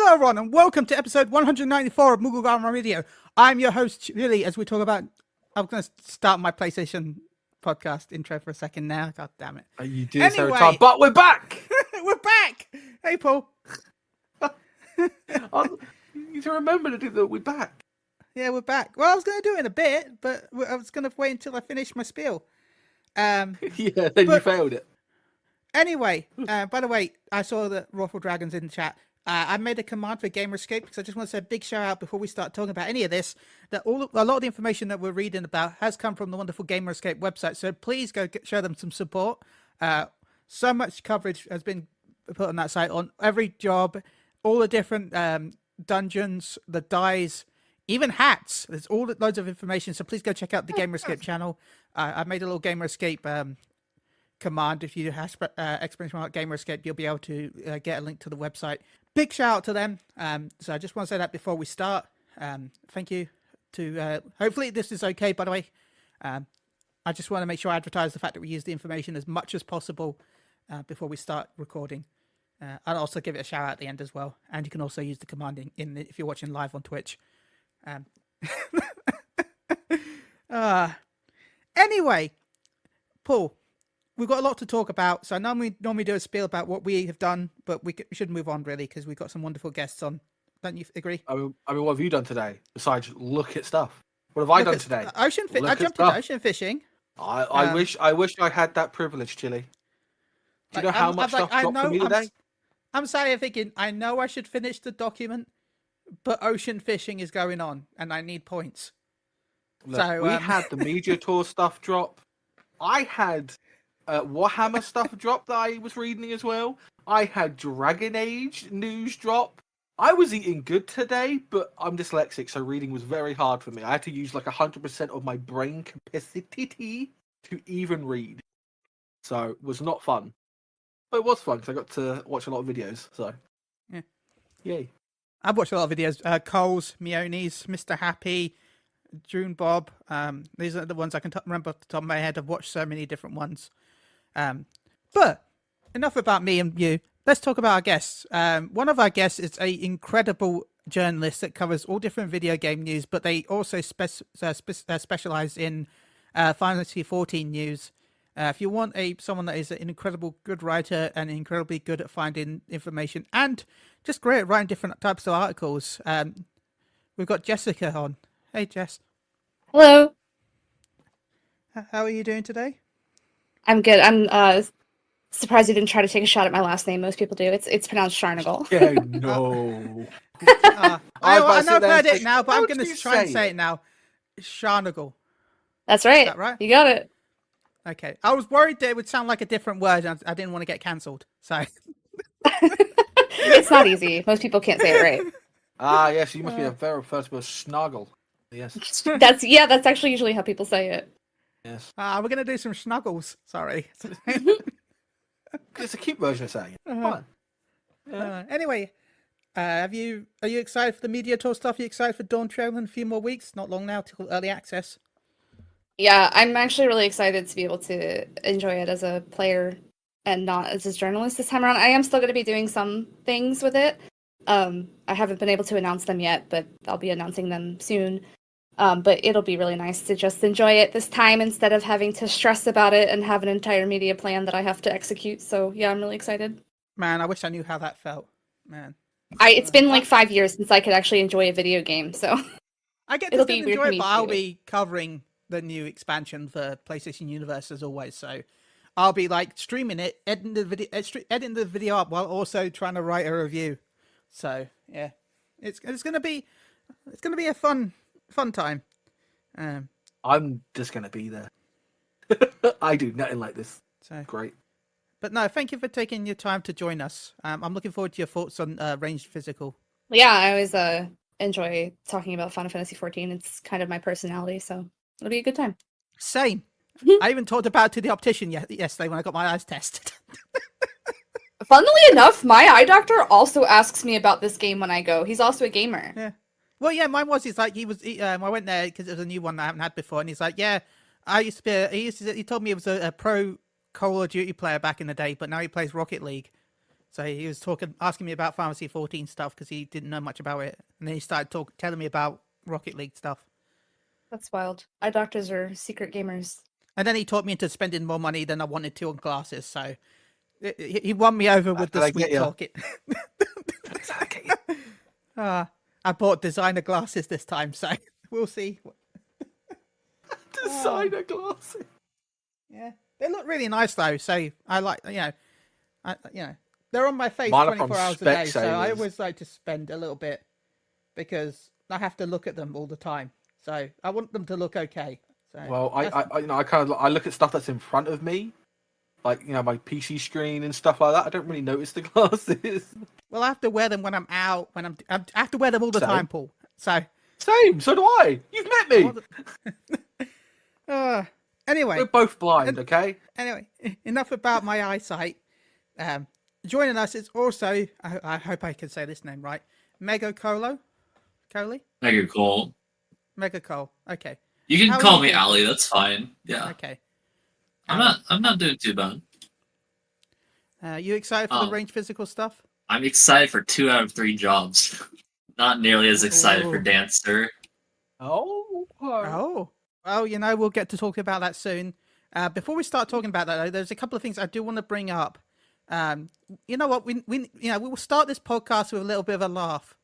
Hello, everyone, and welcome to episode 194 of Moogle Garden Radio. I'm your host, Chili, as we talk about... I'm going to start my PlayStation podcast intro for a second now. God damn it. You do this every time, but we're back! We're back! Hey, Paul. You need to remember to do that. We're back. Yeah, we're back. Well, I was going to do it in a bit, but I was going to wait until I finish my spiel. Yeah, then you failed it. Anyway, by the way, I saw the Rawful Dragons in the chat. I made a command for Gamerscape because I just want to say a big shout out before we start talking about any of this, that a lot of the information that we're reading about has come from the wonderful Gamerscape website. So please go show them some support. So much coverage has been put on that site on every job, all the different dungeons, the dies, even hats. There's loads of information. So please go check out the Gamerscape channel. I made a little Gamerscape command. If you have experience with Gamerscape, you'll be able to get a link to the website. Big shout out to them. So I just want to say that before we start. Thank you to hopefully this is okay, by the way. I just want to make sure I advertise the fact that we use the information as much as possible before we start recording. I'll also give it a shout out at the end as well, and you can also use the command if you're watching live on Twitch. Anyway, Paul, we've got a lot to talk about, so I normally do a spiel about what we have done, but we should move on really because we've got some wonderful guests on. Don't you agree? I mean, what have you done today besides look at stuff? What have I done today? I jumped into ocean fishing. I wish I had that privilege, Chili. Do you know how much stuff dropped for me today? I'm sorry, I'm thinking, I know I should finish the document, but ocean fishing is going on, and I need points. Look, so we had the media tour stuff drop. I had Warhammer stuff drop that I was reading as well. I had Dragon Age news drop. I was eating good today, but I'm dyslexic, so reading was very hard for me. I had to use like 100% of my brain capacity to even read. So it was not fun. But it was fun because I got to watch a lot of videos. So yeah, yay! I've watched a lot of videos. Coles, Meonies, Mr. Happy, June Bob. These are the ones I can remember off the top of my head. I've watched so many different ones. But enough about me and you. Let's talk about our guests. One of our guests is an incredible journalist that covers all different video game news, but they also specialize in Final Fantasy 14 news. If you want someone that is an incredible good writer and incredibly good at finding information and just great at writing different types of articles, we've got Jessica on. Hey, Jess. Hello. How are you doing today? I'm good. I'm surprised you didn't try to take a shot at my last name. Most people do. It's pronounced Sharnagle. Yeah, no. I know I've heard it now, but I'm going to try and say it now. Sharnagle. That's right. Is that right? You got it. Okay. I was worried that it would sound like a different word, and I didn't want to get cancelled. So it's not easy. Most people can't say it right. Yes, you must be a very first word snuggle. Yes. That's actually usually how people say it. Yes. We're going to do some snuggles. Sorry. It's a cute version of saying it. Fine. Yeah. Anyway, are you excited for the media tour stuff? Are you excited for Dawn Trail in a few more weeks? Not long now till early access. Yeah, I'm actually really excited to be able to enjoy it as a player and not as a journalist this time around. I am still going to be doing some things with it. I haven't been able to announce them yet, but I'll be announcing them soon. But it'll be really nice to just enjoy it this time instead of having to stress about it and have an entire media plan that I have to execute. So yeah, I'm really excited. Man, I wish I knew how that felt. Man, it's been like 5 years since I could actually enjoy a video game, so I get to enjoy it, but I'll be covering the new expansion for PlayStation Universe as always. So I'll be like streaming it, editing the video up while also trying to write a review. So yeah, it's gonna be a fun time. I'm just gonna be there. I do nothing like this. So great. But no, thank you for taking your time to join us. I'm looking forward to your thoughts on ranged physical. Yeah, I always enjoy talking about Final Fantasy 14. It's kind of my personality, so it'll be a good time. Same. I even talked about it to the optician yesterday when I got my eyes tested. Funnily enough, my eye doctor also asks me about this game when I go. He's also a gamer. Yeah. Well, yeah, mine was. He's like, I went there because it was a new one I haven't had before, and he's like, yeah, I used to be. He told me he was a pro Call of Duty player back in the day, but now he plays Rocket League. So he was asking me about Pharmacy 14 stuff because he didn't know much about it, and then he started telling me about Rocket League stuff. That's wild. Eye doctors are secret gamers. And then he taught me into spending more money than I wanted to on glasses. So he won me over with the sweet talking. I bought designer glasses this time, so we'll see. Designer glasses. Yeah, they look really nice though. So I like, they're on my face 24 hours a day. So I always like to spend a little bit because I have to look at them all the time. So I want them to look okay. So well, I look at stuff that's in front of me, like my PC screen and stuff like that. I don't really notice the glasses. Well, I have to wear them when I'm out. I have to wear them all the time, Paul. So same. So do I. You've met me. Anyway, we're both blind. Okay. Anyway, enough about my eyesight. Joining us is also, I hope I can say this name right, Megacolo. Coley? Megacole. Megacole. Okay. You can call me Ali. That's fine. Yeah. Okay. I'm not doing too bad. You excited for the range physical stuff? I'm excited for 2 out of 3 jobs. Not nearly as excited for Dancer. Oh. Well, we'll get to talk about that soon. Before we start talking about that, though, there's a couple of things I do want to bring up. You know what? We will start this podcast with a little bit of a laugh.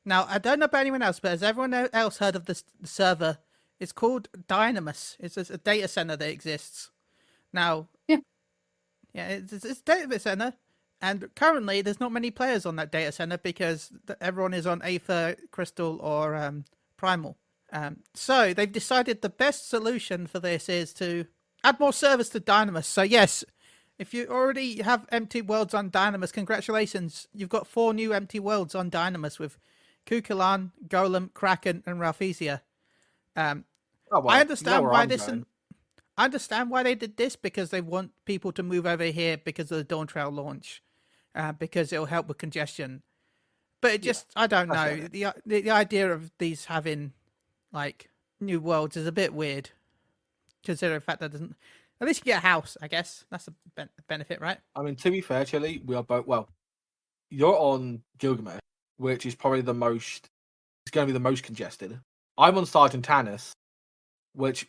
Now, I don't know about anyone else, but has everyone else heard of this server? It's called Dynamis. It's a data center that exists. Now, it's a data center, and currently there's not many players on that data center because everyone is on Aether, Crystal, or Primal. So they've decided the best solution for this is to add more servers to Dynamis. So yes, if you already have empty worlds on Dynamis, congratulations. You've got 4 new empty worlds on Dynamis with Kukulan, Golem, Kraken, and Ralphisia. I understand why I understand why they did this, because they want people to move over here because of the Dawn Trail launch, because it'll help with congestion. But it just, I don't know. The idea of these having like new worlds is a bit weird, considering the fact that doesn't. At least you get a house, I guess. That's a benefit, right? I mean, to be fair, Chili, we are both. Well, you're on Gilgamesh, which is probably the most. It's going to be the most congested. I'm on Sergeant Tannis, which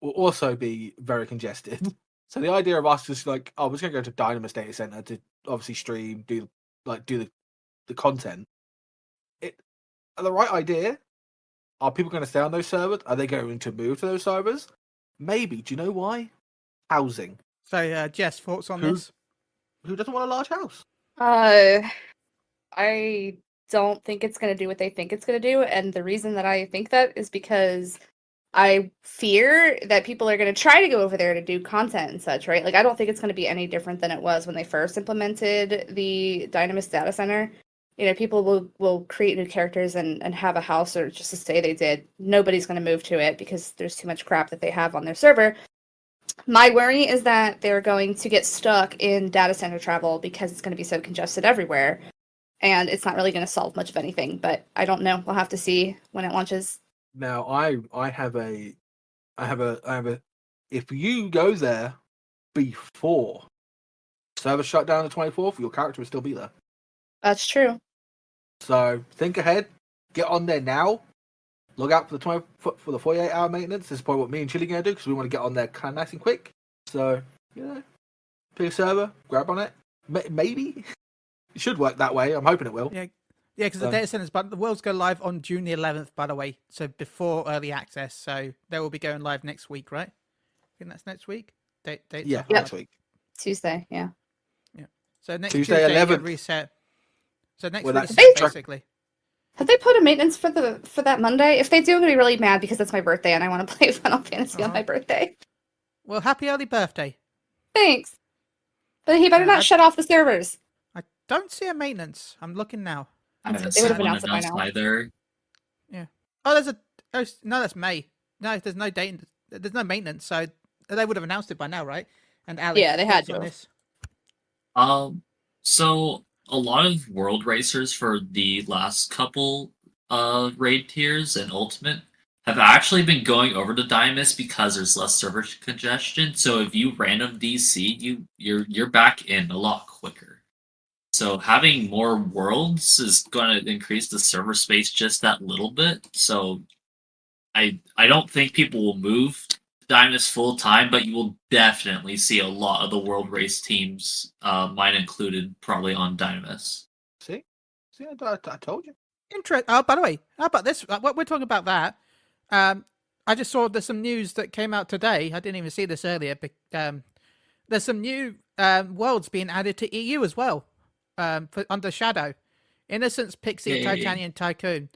will also be very congested. So the idea of us just like, we're just going to go to Dynamis Data Center to obviously stream, do the content. The right idea. Are people going to stay on those servers? Are they going to move to those servers? Maybe. Do you know why? Housing. So, Jess, thoughts on this? Who doesn't want a large house? I don't think it's going to do what they think it's going to do. And the reason that I think that is because I fear that people are going to try to go over there to do content and such, right? Like, I don't think it's going to be any different than it was when they first implemented the Dynamis data center. People will create new characters and have a house, or just to say they did. Nobody's going to move to it because there's too much crap that they have on their server. My worry is that they're going to get stuck in data center travel because it's going to be so congested everywhere. And it's not really going to solve much of anything, but I don't know. We'll have to see when it launches. Now, I have a, if you go there before server shut down the 24th, your character will still be there. That's true. So think ahead, get on there now. Log out for the 48-hour maintenance. This is probably what me and Chili are going to do because we want to get on there kind of nice and quick. So, pick a server, grab on it. Maybe. It should work that way. I'm hoping it will. Yeah, because the data centers, but the worlds go live on June the 11th, by the way. So before early access. So they will be going live next week, right? I think that's next week. Next week. Tuesday, yeah. So next Tuesday 11th. Reset. So next Well, reset, basically. Have they put a maintenance for that Monday? If they do, I'm gonna be really mad because it's my birthday and I want to play Final Fantasy on my birthday. Well, happy early birthday. Thanks. But he better not shut off the servers. I don't see a maintenance. I'm looking now. I haven't They would seen have one announced it by announced now. either. Yeah. Oh, no, that's May. No, there's no date. There's no maintenance, so they would have announced it by now, right? And Alex, Yeah, they had thoughts on to. this? So a lot of world racers for the last couple raid tiers and ultimate have actually been going over to Dynamis because there's less server congestion. So if you random DC, you're back in a lot quicker. So having more worlds is going to increase the server space just that little bit. So I don't think people will move to Dynamis full time, but you will definitely see a lot of the world race teams, mine included, probably on Dynamis. See, I told you. Oh, by the way, how about this? What we're talking about that. I just saw there's some news that came out today. I didn't even see this earlier, but there's some new worlds being added to EU as well, under Shadow, Innocence, Pixie, Yay. Titanium, Tycoon.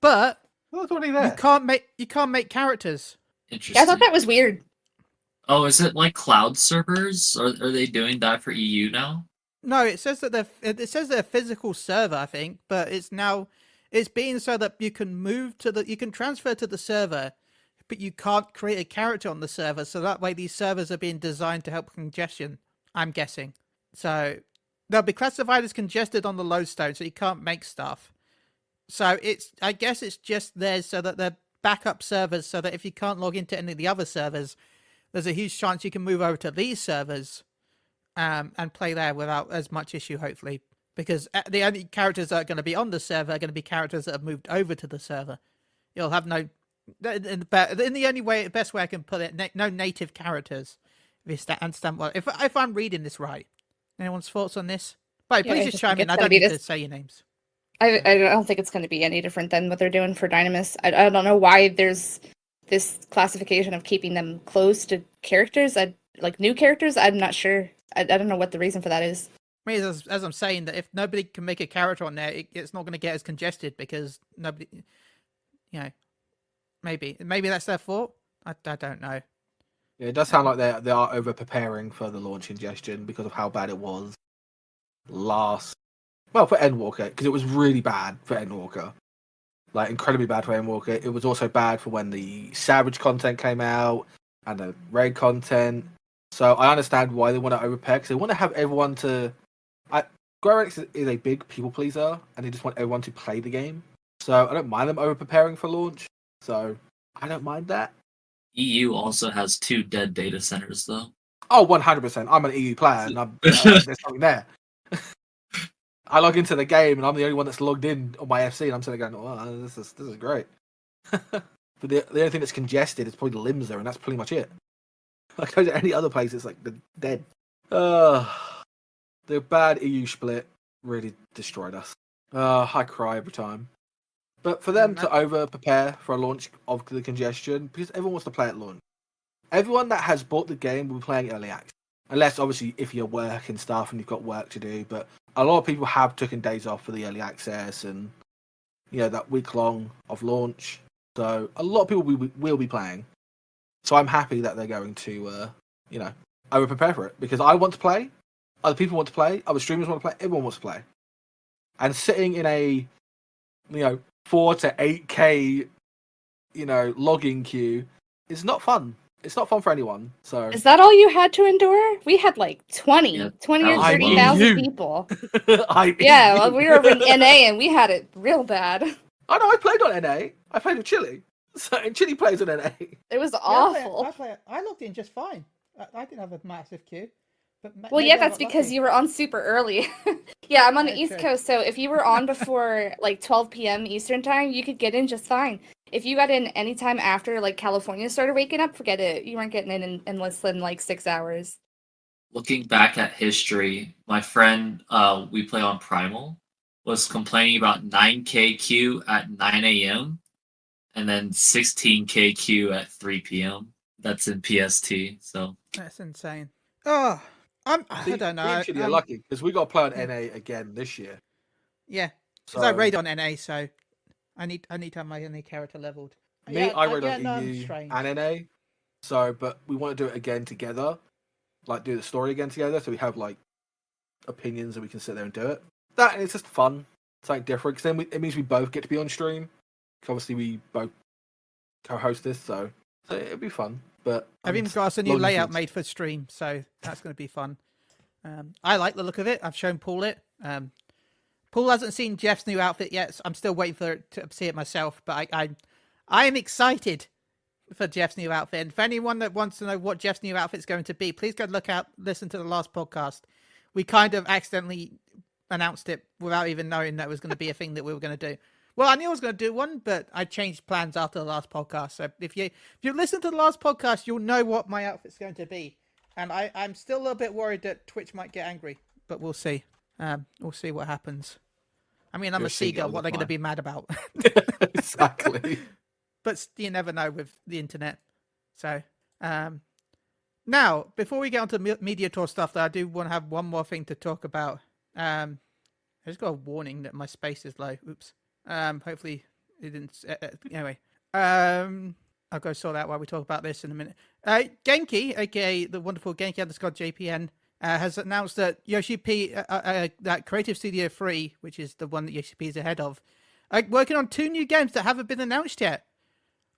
But Well, it's already there. you can't make characters. Interesting. Yeah, I thought that was weird. Oh, is it like cloud servers? Are they doing that for EU now? No, it says that they're a physical server, I think, but it's being so that you can you can transfer to the server, but you can't create a character on the server. So that way, these servers are being designed to help congestion. I'm guessing. So they'll be classified as congested on the lodestone, so you can't make stuff. So I guess it's just there so that they're backup servers, so that if you can't log into any of the other servers, there's a huge chance you can move over to these servers, and play there without as much issue, hopefully. Because the only characters that are going to be on the server are going to be characters that have moved over to the server. You'll have no, in the only way, best way I can put it, no native characters. If you understand what, if I'm reading this right. Anyone's thoughts on this? But Yeah, please I just just chime think in. it's I gonna don't be need this- to say your names. I don't think it's going to be any different than what they're doing for Dynamis. I don't know why there's this classification of keeping them close to characters. Like new characters. I'm not sure. I don't know what the reason for that is. I mean, as I'm saying, that if nobody can make a character on there, it's not going to get as congested because nobody, maybe that's their fault. I don't know. Yeah, it does sound like they are over preparing for the launch congestion because of how bad it was for Endwalker, because it was really bad for Endwalker. Like, incredibly bad for Endwalker. It was also bad for when the Savage content came out and the Raid content. So I understand why they want to over-prepare, because they want to have everyone to... Square Enix is a big people pleaser, and they just want everyone to play the game. So I don't mind them over-preparing for launch. So I don't mind that. EU also has 2 dead data centers, though. Oh, 100%. I'm an EU player, and there's something there. I log into the game, and I'm the only one that's logged in on my FC, and I'm sitting there going, "Oh, this is great." But the only thing that's congested is probably the Limsa, and that's pretty much it. Like, go to any other place, it's like they're dead. The bad EU split really destroyed us. I cry every time. But for them to over-prepare for a launch of the congestion, because everyone wants to play at launch. Everyone that has bought the game will be playing early access. Unless, obviously, if you're working stuff and you've got work to do. But a lot of people have taken days off for the early access and, that week-long of launch. So a lot of people will be playing. So I'm happy that they're going to, over-prepare for it. Because I want to play, other people want to play, other streamers want to play, everyone wants to play. And sitting in a, 4 to 8K, logging queue is not fun. It's not fun for anyone. So Is that all you had to endure? We had like 20 Yeah, or that was 30,000 you. people. I Yeah, well, we were over in NA and we had it real bad. Oh no, I played on NA. I played with Chile. So and Chile plays on NA. It was awful. I logged in just fine. I didn't have a massive queue. But Well, yeah, that's because you were on super early. Yeah, I'm on the That's East true. Coast, so if you were on before like 12 p.m. Eastern time, you could get in just fine. If you got in anytime after like California started waking up, forget it. You weren't getting in less than like 6 hours. Looking back at history, my friend we play on Primal was complaining about 9K queue at 9 a.m. and then 16K queue at 3 p.m. That's in PST. So That's insane. Oh, I don't know. Me and Chile are lucky because we got to play on NA again this year. Yeah, So because I raid on NA, so I need to have my NA character leveled. I raid yeah, on no, EU strange. and NA. So, but we want to do it again together, like do the story again together, so we have like opinions and we can sit there and do it. That and it's just fun, something different. Because then it means we both get to be on stream. 'Cause obviously, we both co-host this, so it'll be fun. But I've even got us a new logging layout things. made for stream, so that's going to be fun. I like the look of it. I've shown Paul it. Paul hasn't seen Jeff's new outfit yet. So I'm still waiting for it to see it myself. But I am excited for Jeff's new outfit. And for anyone that wants to know what Jeff's new outfit is going to be, please go listen to the last podcast. We kind of accidentally announced it without even knowing that was going to be a thing that we were going to do. Well, I knew I was going to do one, but I changed plans after the last podcast. So if you listen to the last podcast, you'll know what my outfit's going to be. And I'm still a little bit worried that Twitch might get angry, but we'll see. We'll see what happens. I mean, I'm a seagull. What are they going to be mad about? Exactly. But you never know with the internet. So, now, before we get on to media tour stuff, though, I do want to have one more thing to talk about. I just got a warning that my space is low. Oops. Hopefully it didn't. Anyway, I'll go sort out while we talk about this in a minute. Genki, aka the wonderful Genki_JPN, has announced that Yoshi P, that Creative Studio 3, which is the one that Yoshi P is ahead of, are working on 2 new games that haven't been announced yet.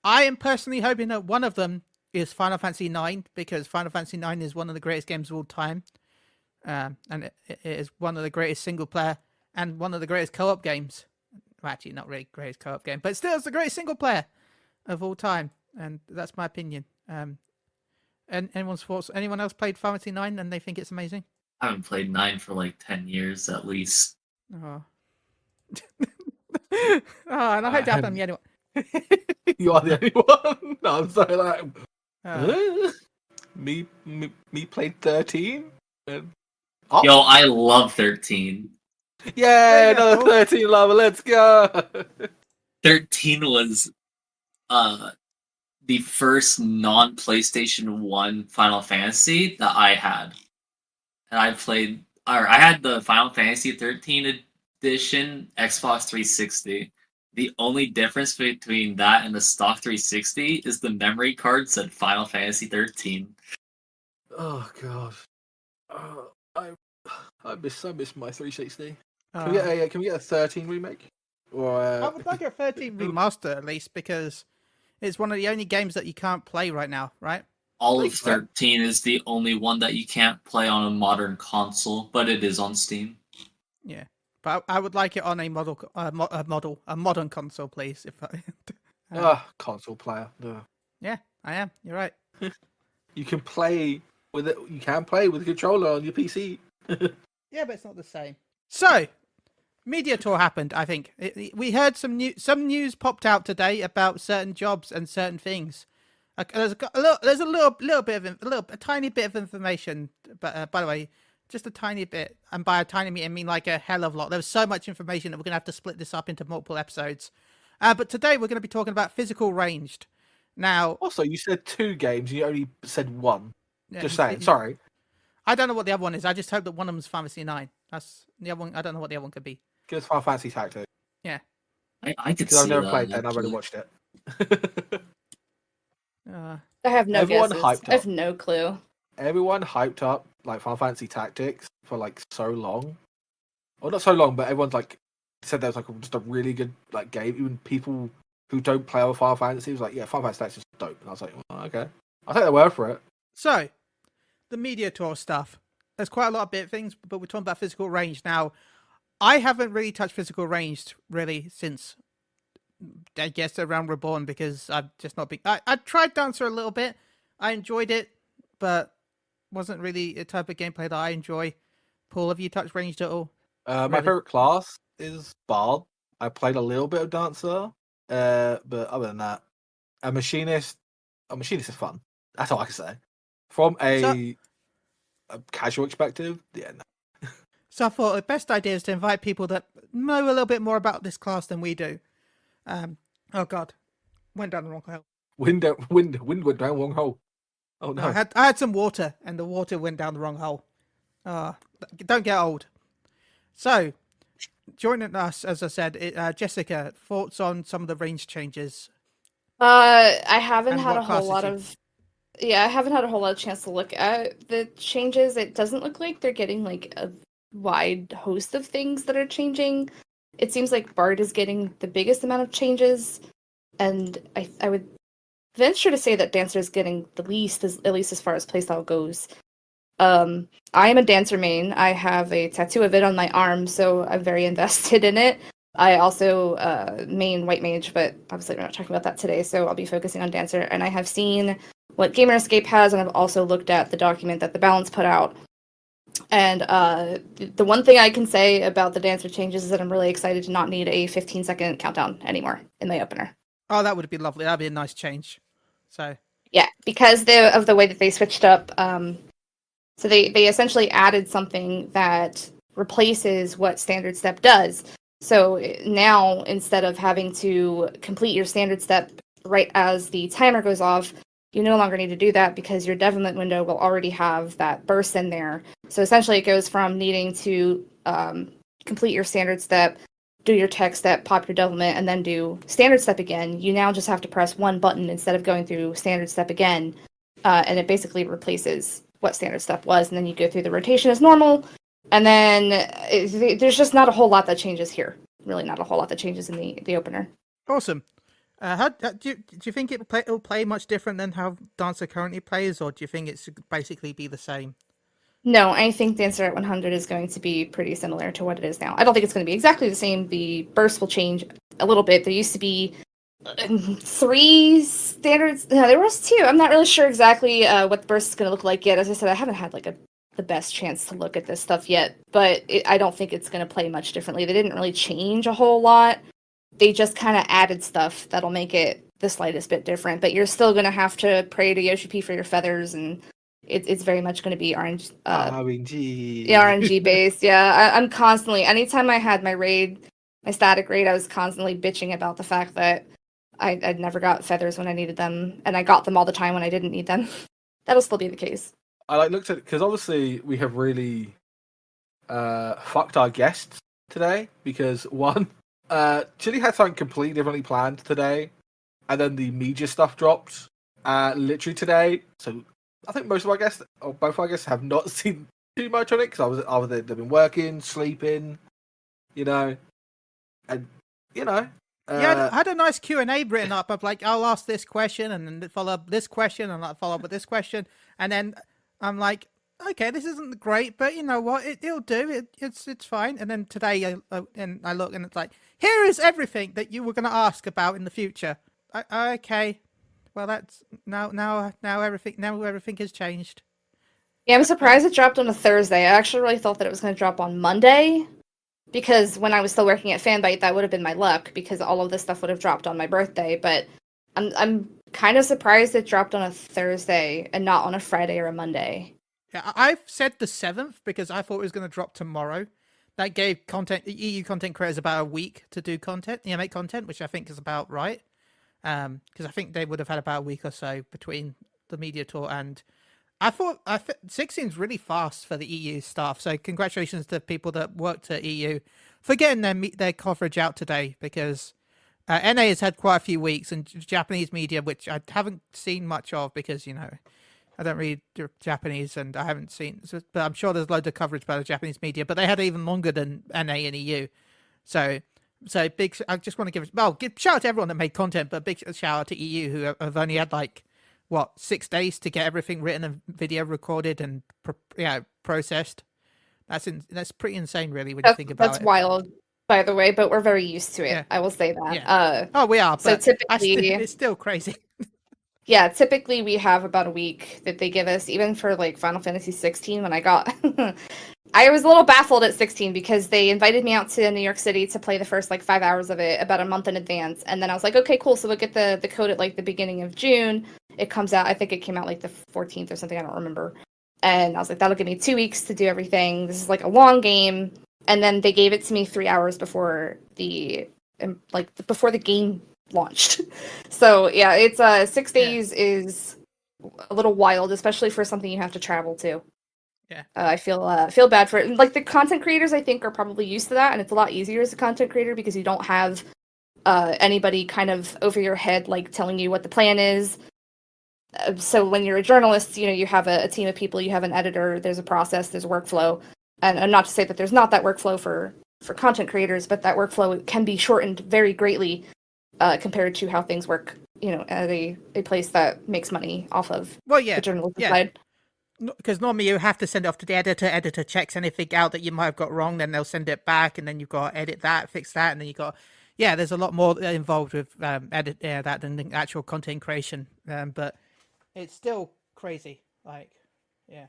I am personally hoping that one of them is Final Fantasy IX, because Final Fantasy IX is one of the greatest games of all time. And it is one of the greatest single player and one of the greatest co-op games. Well, actually, not really greatest co-op game, but still it's the greatest single player of all time. And that's my opinion. And anyone's thoughts? Anyone else played Final Fantasy IX and they think it's amazing? I haven't played 9 for like 10 years at least. Oh. Oh, and I hope that I'm the only one. You are the only one. No, I'm sorry. Like, me played 13. And... Oh. Yo, I love 13. Yeah, another 13 level. Let's go. 13 was the first non-PlayStation 1 Final Fantasy that I had. And I had the Final Fantasy 13 edition Xbox 360. The only difference between that and the stock 360 is the memory card said Final Fantasy 13. Oh god. I miss my 360. Can we get a 13 remake? Or I would like a 13 remaster at least, because it's one of the only games that you can't play right now, right? All of 13 is the only one that you can't play on a modern console, but it is on Steam. Yeah, but I would like it on a modern console, please. If console player. No. Yeah, I am. You're right. You can play with it. You can play with a controller on your PC. Yeah, but it's not the same. So, media tour happened. I think we heard some news popped out today about certain jobs and certain things. There's a tiny bit of information. But by the way, just a tiny bit, and by a tiny I mean like a hell of a lot. There was so much information that we're gonna have to split this up into multiple episodes. But today we're going to be talking about physical ranged. Now, also, you said 2 games. You only said 1. Yeah, just saying. Sorry. I don't know what the other one is. I just hope that one of them is Final Fantasy IX. That's the other one. I don't know what the other one could be. Because Final Fantasy Tactics. Yeah. I could see I've never that, played that and I've actually. already watched it. I have no Everyone guesses. hyped I have no clue. Everyone hyped up like Final Fantasy Tactics for like so long. Well, not so long, but everyone's like said that was like just a really good like game. Even people who don't play other Final Fantasy was like, yeah, Final Fantasy Tactics is dope. And I was like, well, okay, I'll take their word for it. So, the media tour stuff. There's quite a lot of bit of things, but we're talking about physical range now. I haven't really touched physical range really since, I guess, around Reborn, because I've just not been. I tried Dancer a little bit. I enjoyed it, but wasn't really a type of gameplay that I enjoy. Paul, have you touched ranged at all? My Really? favorite class is Bard. I played a little bit of Dancer, but other than that, a machinist is fun. That's all I can say. From a casual perspective, yeah. No. So I thought the best idea is to invite people that know a little bit more about this class than we do. Oh God, went down the wrong hole. Wind went down wrong hole. Oh no! I had some water, and the water went down the wrong hole. Don't get old. So, joining us, as I said, Jessica, thoughts on some of the range changes? I haven't And had what a whole lot classes of. Yeah, I haven't had a whole lot of chance to look at the changes. It doesn't look like they're getting like a wide host of things that are changing. It seems like Bard is getting the biggest amount of changes, and I would venture to say that Dancer is getting the least, at least as far as playstyle goes. I am a Dancer main. I have a tattoo of it on my arm, so I'm very invested in it. I also main White Mage, but obviously we're not talking about that today, so I'll be focusing on Dancer. And I have seen what Gamer Escape has, and I've also looked at the document that The Balance put out. And the one thing I can say about the dancer changes is that I'm really excited to not need a 15-second countdown anymore in the opener. Oh, that would be lovely. That'd be a nice change. So yeah, because of the way that they switched up. So they essentially added something that replaces what standard step does. So now, instead of having to complete your standard step right as the timer goes off, you no longer need to do that because your development window will already have that burst in there. So essentially, it goes from needing to complete your standard step, do your tech step, pop your development, and then do standard step again. You now just have to press one button instead of going through standard step again, and it basically replaces what standard step was, and then you go through the rotation as normal, and then there's just not a whole lot that changes here. Really, not a whole lot that changes in the opener. awesome. Do you think it'll play much different than how Dancer currently plays, or do you think it's basically be the same? No, I think Dancer at 100 is going to be pretty similar to what it is now. I don't think it's going to be exactly the same. The burst will change a little bit. There used to be 3 standards. No, there was 2. I'm not really sure exactly what the burst is going to look like yet. As I said, I haven't had the best chance to look at this stuff yet, but I don't think it's going to play much differently. They didn't really change a whole lot. They just kind of added stuff that'll make it the slightest bit different, but you're still going to have to pray to Yoshi P for your feathers, and it's very much going to be RNG. Yeah, RNG based. Yeah, I'm constantly, anytime I had my raid, my static raid, I was constantly bitching about the fact that I'd never got feathers when I needed them, and I got them all the time when I didn't need them. That'll still be the case. I looked at it because obviously we have really fucked our guests today because one, Chili had something completely differently planned today, and then the media stuff dropped literally today. So I think most of our guests, or both our guests, have not seen too much on it because either they've been working, sleeping, and Yeah, I had a nice Q&A written up of like, I'll ask this question and then follow up this question and I'll follow up with this question. And then I'm like, okay, this isn't great, but you know what? It'll do. It's fine. And then today I look and it's like, here is everything that you were going to ask about in the future. Okay. Well, that's now everything has changed. Yeah, I'm surprised it dropped on a Thursday. I actually really thought that it was going to drop on Monday, because when I was still working at Fanbyte, that would have been my luck, because all of this stuff would have dropped on my birthday. But I'm kind of surprised it dropped on a Thursday and not on a Friday or a Monday. Yeah, I've said the 7th because I thought it was going to drop tomorrow. That gave EU content creators about a week to do content, make content, which I think is about right. Because I think they would have had about a week or so between the media tour and I thought 16's really fast for the EU staff. So congratulations to people that worked at EU for getting their coverage out today, because NA has had quite a few weeks, and Japanese media, which I haven't seen much of because I don't read Japanese and I haven't seen, but I'm sure there's loads of coverage by the Japanese media, but they had even longer than NA and EU. So big. I just want to give shout out to everyone that made content, but big shout out to EU who have only had 6 days to get everything written and video recorded and processed. That's pretty insane, really, when you think about it. That's wild, by the way, but we're very used to it. Yeah. I will say that. Yeah. We are. But so typically, it's still crazy. Yeah, typically we have about a week that they give us, even for Final Fantasy 16. When I got, I was a little baffled at 16 because they invited me out to New York City to play the first 5 hours of it about a month in advance, and then I was like, okay, cool. So we'll get the code at the beginning of June. It comes out, I think it came out the 14th or something. I don't remember. And I was like, that'll give me 2 weeks to do everything. This is a long game. And then they gave it to me 3 hours before before the game launched. So yeah, it's 6 days is a little wild, especially for something you have to travel to. Yeah. I feel bad for it. The content creators, I think, are probably used to that, and it's a lot easier as a content creator because you don't have anybody kind of over your head telling you what the plan is. So when you're a journalist, you have a team of people, you have an editor, there's a process, there's a workflow. And not to say that there's not that workflow for content creators, but that workflow can be shortened very greatly compared to how things work, at a place that makes money off of the journalism side. Because normally you have to send it off to the editor checks anything out that you might have got wrong, then they'll send it back, and then you've got to edit that, fix that, and then you've got... Yeah, there's a lot more involved with that than the actual content creation. But it's still crazy. Yeah.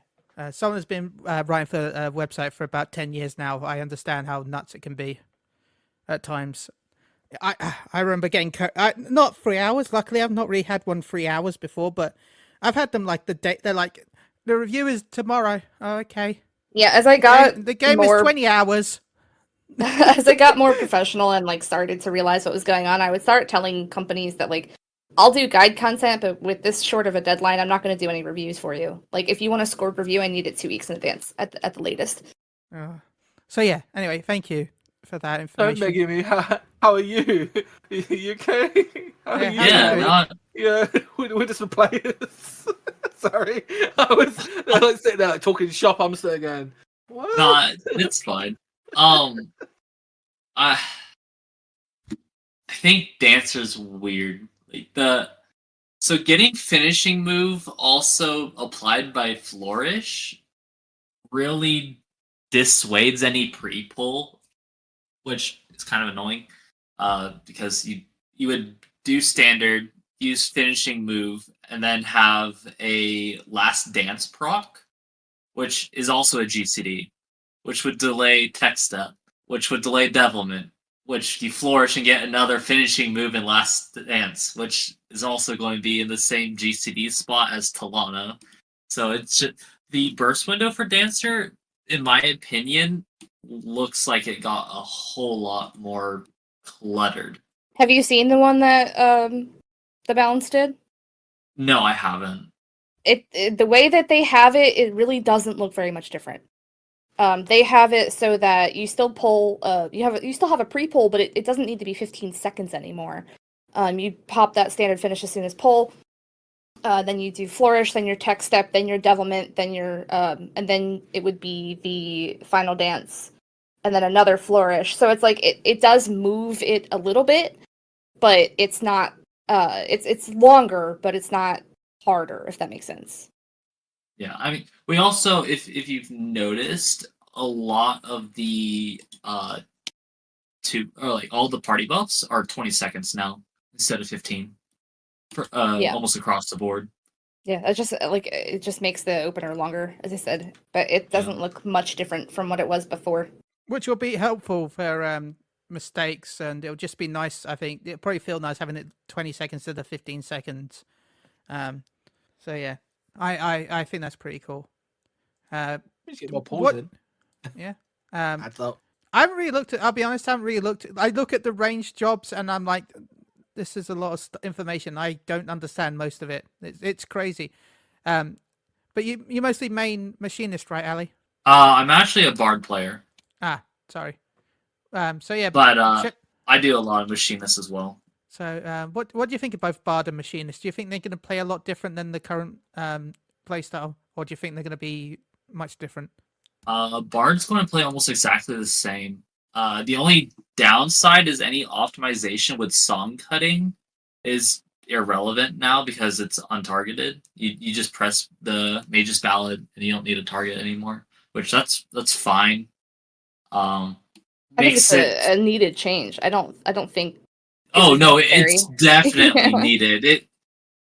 Someone has been writing for a website for about 10 years now. I understand how nuts it can be at times. I remember getting not 3 hours. Luckily, I've not really had one 3 hours before, but I've had them like the day. They're like, the review is tomorrow. Oh, okay. Yeah, as I got The game more, is 20 hours. as I got more professional and like started to realize what was going on, I would start telling companies that like I'll do guide content, but with this short of a deadline, I'm not going to do any reviews for you. Like if you want a scored review, I need it 2 weeks in advance at the latest. So yeah. Anyway, thank you for that information. Megumi, how are you? You okay? How are you? Yeah, We're just the players. Sorry, I was like sitting there like, talking shop. I'm sitting going, what? no, it's fine. I think Dancer's weird. Like so getting finishing move also applied by Flourish really dissuades any pre-pull, which is kind of annoying. Because you would do standard, use finishing move, and then have a last dance proc, which is also a GCD, which would delay tech step, which would delay devilment, which you flourish and get another finishing move in last dance, which is also going to be in the same GCD spot as Talana. So it's just, the burst window for Dancer, in my opinion, looks like it got a whole lot more cluttered. Have you seen the one that the balance did? No, I haven't. It the way that they have it, it really doesn't look very much different. They have it so that you still pull. You still have a pre-pull, but it doesn't need to be 15 seconds anymore. You pop that standard finish as soon as pull. Then you do flourish, then your tech step, then your devilment, then your and then it would be the final dance, and then another flourish. So it's like it does move it a little bit, but it's not. It's longer, but it's not harder, if that makes sense. Yeah, I mean, we also, if you've noticed, a lot of the all the party buffs are 20 seconds now instead of 15. Almost across the board. Yeah, it's just like it just makes the opener longer, as I said, but it doesn't look much different from what it was before. Which will be helpful for mistakes, and it'll just be nice. I think it'll probably feel nice having it 20 seconds instead of 15 seconds. So yeah, I think that's pretty cool. Just get more pulls in. Yeah. I thought. I haven't really looked at. I'll be honest. I haven't really looked. I look at the range jobs, and I'm like, this is a lot of information. I don't understand most of it. It's crazy. But you mostly main machinist, right, Ali? I'm actually a bard player. Sorry. So yeah, but I do a lot of machinist as well. So what do you think of both bard and machinist? Do you think they're going to play a lot different than the current playstyle, or do you think they're going to be much different? Bard's going to play almost exactly the same. The only downside is any optimization with song cutting is irrelevant now because it's untargeted. You just press the Mage's Ballad and you don't need a target anymore, which that's fine. I think it's a needed change. I don't think. Oh no, it's definitely needed. It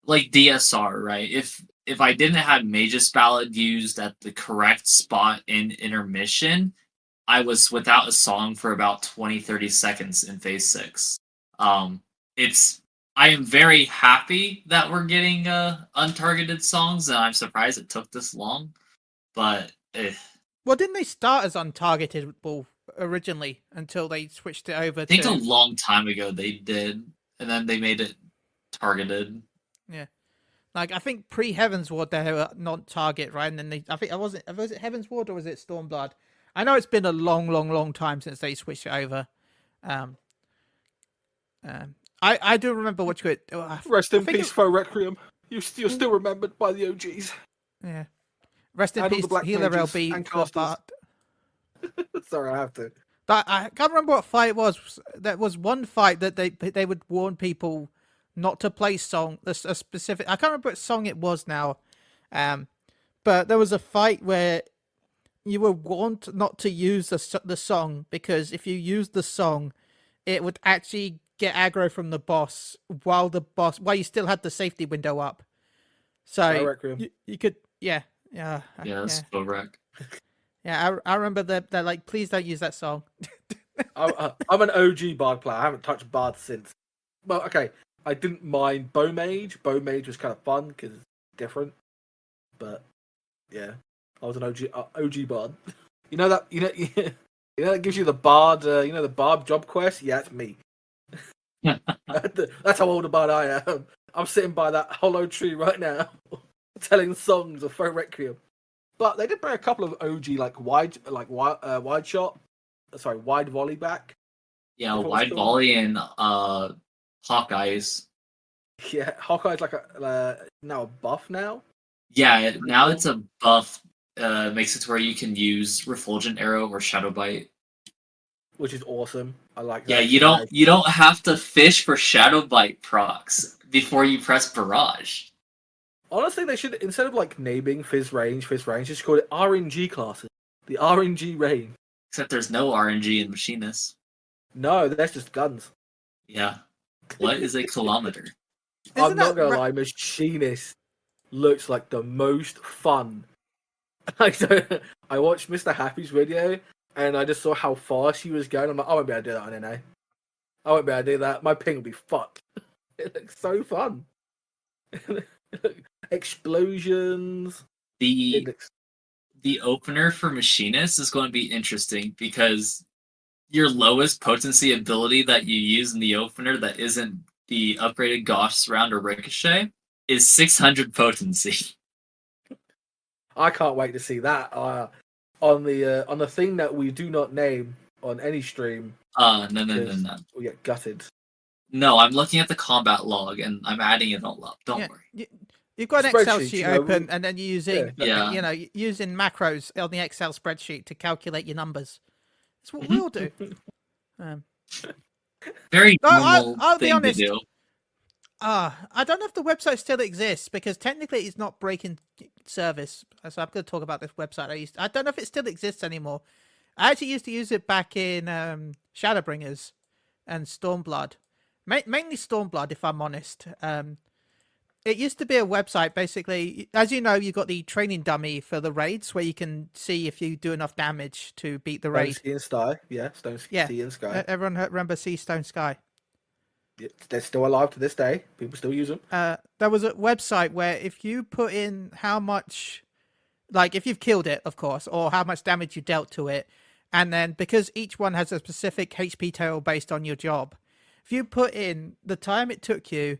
like DSR, right? If I didn't have Mage's Ballad used at the correct spot in intermission, I was without a song for about 20-30 seconds in phase 6. I am very happy that we're getting untargeted songs, and I'm surprised it took this long. But well, didn't they start as untargeted originally until they switched it over? I think a long time ago they did, and then they made it targeted. Yeah. Like I think pre-Heaven's Ward they were not target, right? And then I think was it Heaven's Ward or was it Stormblood? I know it's been a long time since they switched it over. I do remember what you could. Rest in peace, Faux Requiem. You're still remembered by the OGs. Yeah. Rest in peace, Healer LB. Sorry, I have to. I can't remember what fight it was. There was one fight that they would warn people not to play a specific. I can't remember what song it was now, but there was a fight where you were warned not to use the song because if you use the song, it would actually get aggro from the boss while you still had the safety window up. So you could Yeah. Yes, Yeah. correct. Yeah. I remember they're like, please don't use that song. I'm an OG Bard player. I haven't touched Bard since. Well, okay, I didn't mind Bowmage. Bowmage was kind of fun because it's different. But yeah, I was an OG Bard. You know that that gives you the Bard. The Bard job quest. Yeah, it's me. That's how old a Bard I am. I'm sitting by that hollow tree right now, telling songs of Folk Requiem. But they did bring a couple of OG wide shot, wide volley back. Yeah, If it was wide cool. volley and Hawkeyes. Yeah, Hawkeye's like now a buff now. Yeah, now it's a buff. Makes it to where you can use Refulgent Arrow or Shadow Bite. Which is awesome. I like that. Yeah, you don't have to fish for Shadow Bite procs before you press Barrage. Honestly, they should, instead of naming Fizz range, just call it RNG classes. The RNG range. Except there's no RNG in Machinist. No, that's just guns. Yeah. What is a kilometer? I'm not gonna lie, Machinist looks like the most fun. I watched Mr. Happy's video and I just saw how fast he was going. I'm like, I won't be able to do that on NA. I won't be able to do that. My ping will be fucked. It looks so fun. Explosions. The opener for Machinist is going to be interesting because your lowest potency ability that you use in the opener that isn't the upgraded Gauss round or Ricochet is 600 potency. I can't wait to see that on the thing that we do not name on any stream. No. We get gutted. No, I'm looking at the combat log and I'm adding it all up. Don't worry. You've got an Excel sheet open, we, and then you're using macros on the Excel spreadsheet to calculate your numbers. That's what we all do. Very normal I'll be thing honest. to do. I don't know if the website still exists because technically it's not breaking service. So I'm going to talk about this website. I don't know if it still exists anymore. I actually used to use it back in Shadowbringers and Stormblood, mainly Stormblood, if I'm honest. It used to be a website, basically. As you know, you've got the training dummy for the raids where you can see if you do enough damage to beat the raid. Stone, Sea, and Sky. Yeah, Stone, Sea, and Sky. Everyone remember Sea, Stone, Sky? They're still alive to this day. People still use them. There was a website where if you put in how much, if you've killed it, of course, or how much damage you dealt to it, and then because each one has a specific HP total based on your job, if you put in the time it took you,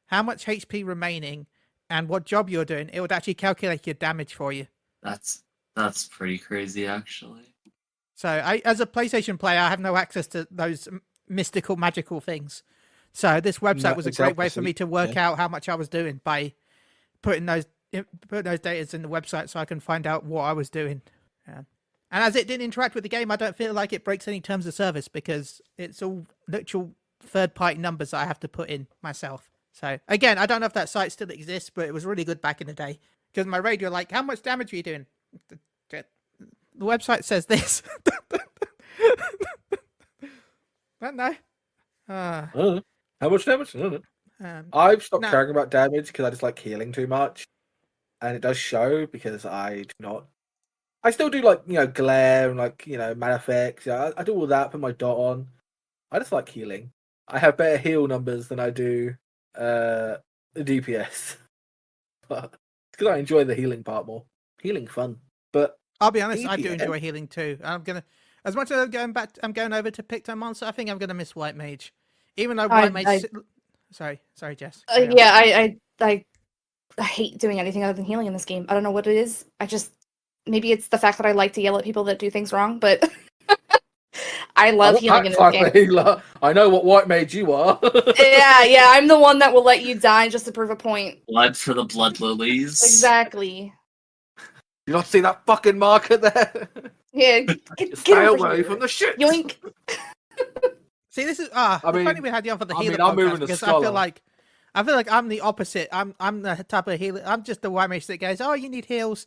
how much HP remaining, and what job you're doing, it would actually calculate your damage for you. That's pretty crazy, actually. So as a PlayStation player, I have no access to those mystical, magical things. So this website was a great way for me to work out how much I was doing by putting those data in the website so I can find out what I was doing. And as it didn't interact with the game, I don't feel like it breaks any terms of service because it's all literal third-party numbers that I have to put in myself. So again, I don't know if that site still exists, but it was really good back in the day. Because my radio, how much damage are you doing? The website says this. Don't know. How much damage? I don't know. I've stopped caring about damage because I just like healing too much, and it does show because I do not. I still do glare and mana effects. Yeah, I do all that. Put my dot on. I just like healing. I have better heal numbers than I do DPS, but it's because I enjoy the healing part more. Healing fun, but I'll be honest, DPS... I do enjoy healing too. As much as I'm going over to Picto Monster, I think I'm gonna miss White Mage, even though White Mage. Sorry, Jess. I hate doing anything other than healing in this game. I don't know what it is. Maybe it's the fact that I like to yell at people that do things wrong, but. I love healing in this game. Healer. I know what White Mage you are. yeah, I'm the one that will let you die just to prove a point. Blood for the blood lilies. Exactly. You not see that fucking marker there? Yeah, stay away from the shit. Yoink. See, this is if only we had you on for the healer podcast, because I feel like I'm the opposite. I'm the type of healer. I'm just the White Mage that goes, "Oh, you need heals.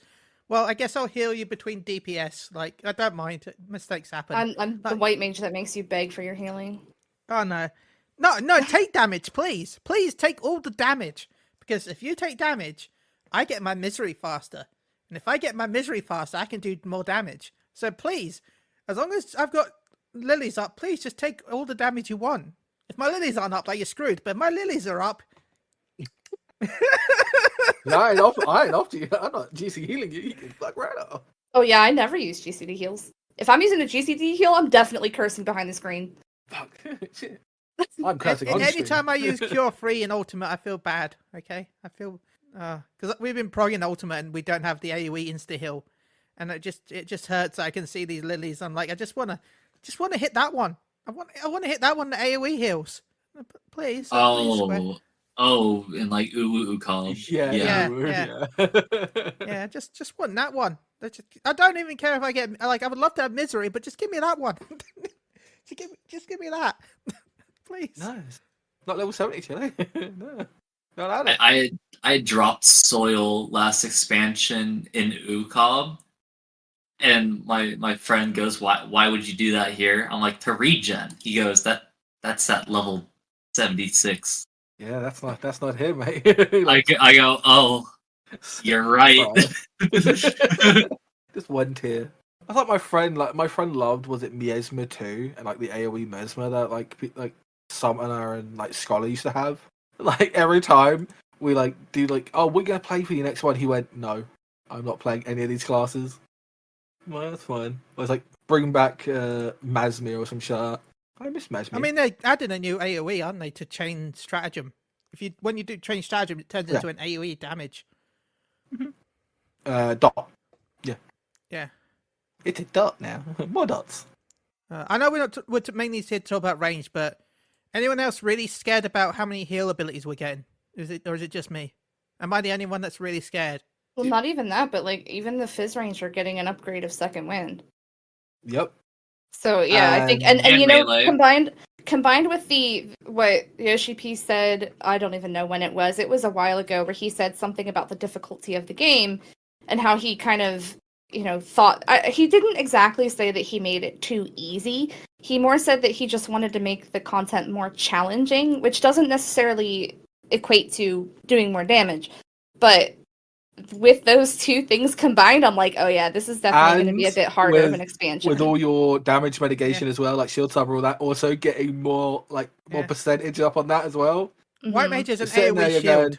Well, I guess I'll heal you between DPS. I don't mind. Mistakes happen." I'm the White Mage that makes you beg for your healing. Oh, no, take damage, please. Please take all the damage. Because if you take damage, I get my misery faster. And if I get my misery faster, I can do more damage. So please, as long as I've got lilies up, please just take all the damage you want. If my lilies aren't up, like you're screwed. But if my lilies are up. No, I ain't off to you. I'm not GC healing you. You can fuck right off. Oh yeah, I never use GCD heals. If I'm using a GCD heal, I'm definitely cursing behind the screen. Fuck. Shit. I'm cursing on Any stream. time I use Cure 3 in Ultimate, I feel bad. Okay, I feel because we've been progging Ultimate and we don't have the AOE insta heal, and it just hurts. I can see these lilies. I'm like, I just wanna hit that one. I want to hit that one. The AOE heals, please. Oh, in like Uukab. Yeah. Just want that one. I don't even care if I get I would love to have misery, but just give me that one. just give me that, please. No, it's not level 70, Chile. No, not at it. I dropped Soil last expansion in Uukab, and my friend goes, "Why would you do that here?" I'm like, "To regen." He goes, "That's at level 76." Yeah, that's not him, mate. I go, "Oh, you're right." Just one tier. I thought my friend loved, was it Miasma 2 and like the AoE Mesmer that like Summoner and like Scholar used to have. Like every time we like do like, oh, we're gonna play for your next one, he went, no, I'm not playing any of these classes. Well, that's fine. I was like, bring back Masmir or some shit. I miss Masmir. I mean, they added a new AOE, aren't they, to chain stratagem? When you do chain stratagem, it turns into an AOE damage. Dot. Yeah. Yeah. It's a dot now. More dots. I know we're mainly here to talk about range, but anyone else really scared about how many heal abilities we're getting? Is it just me? Am I the only one that's really scared? Well, not even that, but like even the Fizz range are getting an upgrade of Second Wind. Yep. So yeah, I think and you know, combined with what Yoshi P said, I don't even know when it was. It was a while ago where he said something about the difficulty of the game and how he kind of, you know, thought he didn't exactly say that he made it too easy. He more said that he just wanted to make the content more challenging, which doesn't necessarily equate to doing more damage. But with those two things combined, I'm like, oh yeah, this is definitely going to be a bit harder of an expansion. With all your damage mitigation as well, like shield summer, all that, also getting more percentage up on that as well. Mm-hmm. White Mage has an AoE shield.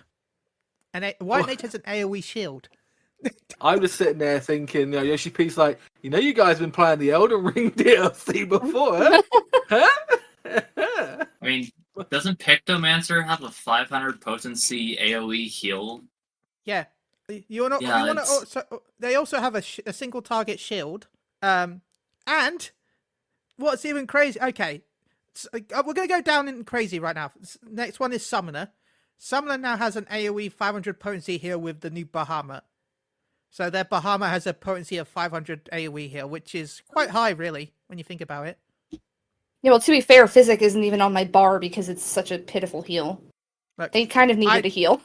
White Mage has an AoE shield. I'm just sitting there thinking, Yoshi P's like, you guys been playing the Elden Ring DLC before, huh? I mean, doesn't Pictomancer have a 500 potency AoE heal? Yeah. They also have a single target shield. And what's even crazy? Okay, so, we're gonna go down in crazy right now. Next one is Summoner. Summoner now has an AoE 500 potency heal with the new Bahamut. So their Bahamut has a potency of 500 AoE heal, which is quite high, really, when you think about it. Yeah, well, to be fair, Physic isn't even on my bar because it's such a pitiful heal. Look, they kind of needed a heal.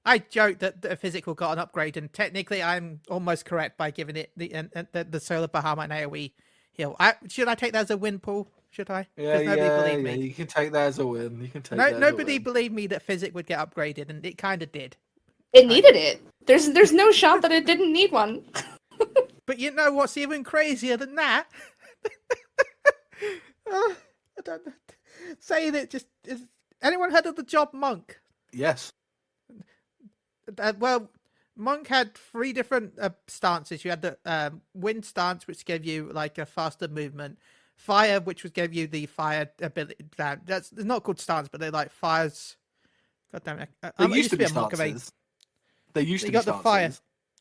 I joked that the physical got an upgrade, and technically I'm almost correct by giving it the Solar Bahamut and AoE heal. Should I take that as a win, Paul? Should I? Yeah, believed me. You can take that as a win. Nobody believed me that Physic would get upgraded, and it kind of did. It needed it. There's no shot that it didn't need one. But you know what's even crazier than that? I don't know. Saying it just is. Anyone heard of the job Monk? Yes. Well, Monk had 3 different stances. You had the wind stance, which gave you like a faster movement. Fire, which gave you the fire ability. That's not called stance, but they're like fires. God damn it! They used to be stances. They used to be stances. You got the fire,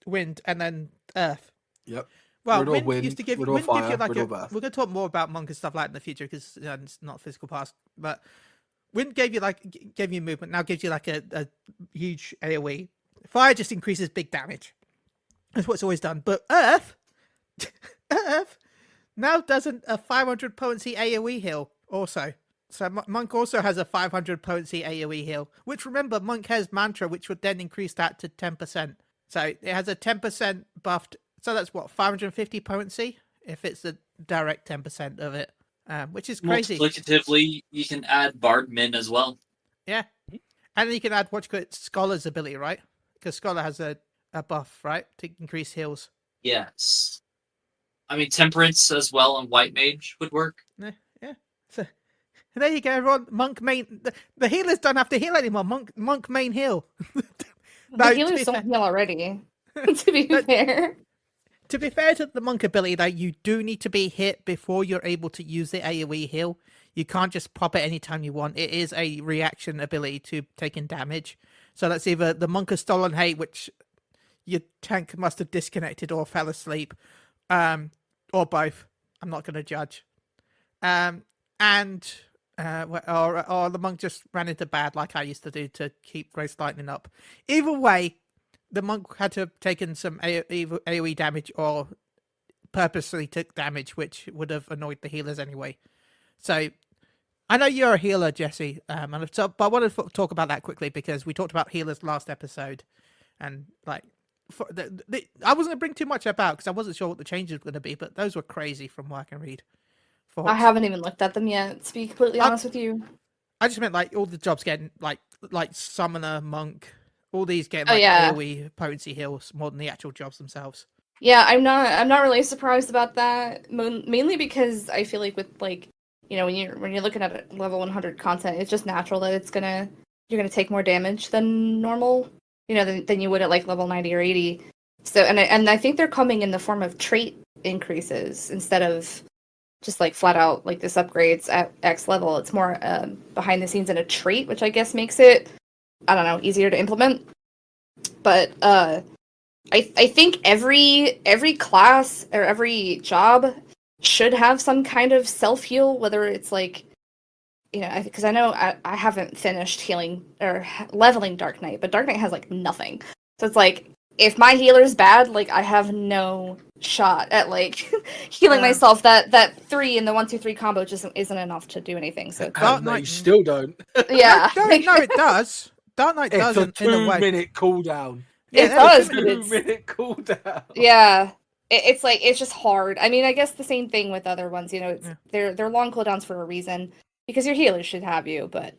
wind, and then earth. Yep. Well, wind used to give you like we're going to talk more about Monk and stuff like that in the future because it's not physical past, but wind gave you movement. Now gives you like a huge AoE. Fire just increases big damage. That's what it's always done. But Earth now does a 500 potency AoE heal also. So Monk also has a 500 potency AoE heal, which remember, Monk has Mantra, which would then increase that to 10%. So it has a 10% buffed. So that's what, 550 potency? If it's the direct 10% of it, which is crazy. Multiplicatively, you can add Bard Min as well. Yeah. And then you can add Scholar's ability, right? Because Scholar has a a buff, right, to increase heals. Yes. I mean, Temperance as well on White Mage would work. Yeah. So there you go, everyone. Monk main. The healers don't have to heal anymore. Monk main heal. The healers don't heal already. To be fair. To be fair to the monk ability, though, you do need to be hit before you're able to use the AoE heal. You can't just pop it anytime you want. It is a reaction ability to taking damage. So that's either the monk has stolen hate, which your tank must have disconnected or fell asleep, or both. I'm not going to judge. Or the monk just ran into bad, like I used to do to keep Grace Lightning up. Either way, the monk had to have taken some AoE damage or purposely took damage, which would have annoyed the healers anyway. So I know you're a healer, Jesse, but I want to talk about that quickly because we talked about healers last episode, and like I wasn't going to bring too much about because I wasn't sure what the changes were going to be, but those were crazy from what I can read. I haven't even looked at them yet, to be completely honest with you. I just meant like all the jobs getting like summoner, monk, all these getting AoE potency heals more than the actual jobs themselves. Yeah, I'm not really surprised about that. Mainly because I feel like with like, you know, when you're looking at level 100 content, it's just natural that you're gonna take more damage than normal, you know, than you would at like level 90 or 80. So and I think they're coming in the form of trait increases instead of just like flat out like this upgrades at X level. It's more behind the scenes in a trait, which I guess makes it, I don't know, easier to implement. But I think every class or every job should have some kind of self heal, whether it's like, you know, because I know I haven't finished healing or leveling Dark Knight, but Dark Knight has like nothing. So it's like, if my healer's bad, like I have no shot at like healing myself. That 3 and the 1-2-3 combo just isn't enough to do anything. So Dark Knight, you still don't. Yeah, no, it does. Dark Knight does it's a 2-minute cooldown. Yeah, it does. 2-minute cooldown. Yeah, it's like it's just hard. I mean, I guess the same thing with other ones. You know, they're long cooldowns for a reason because your healers should have you. But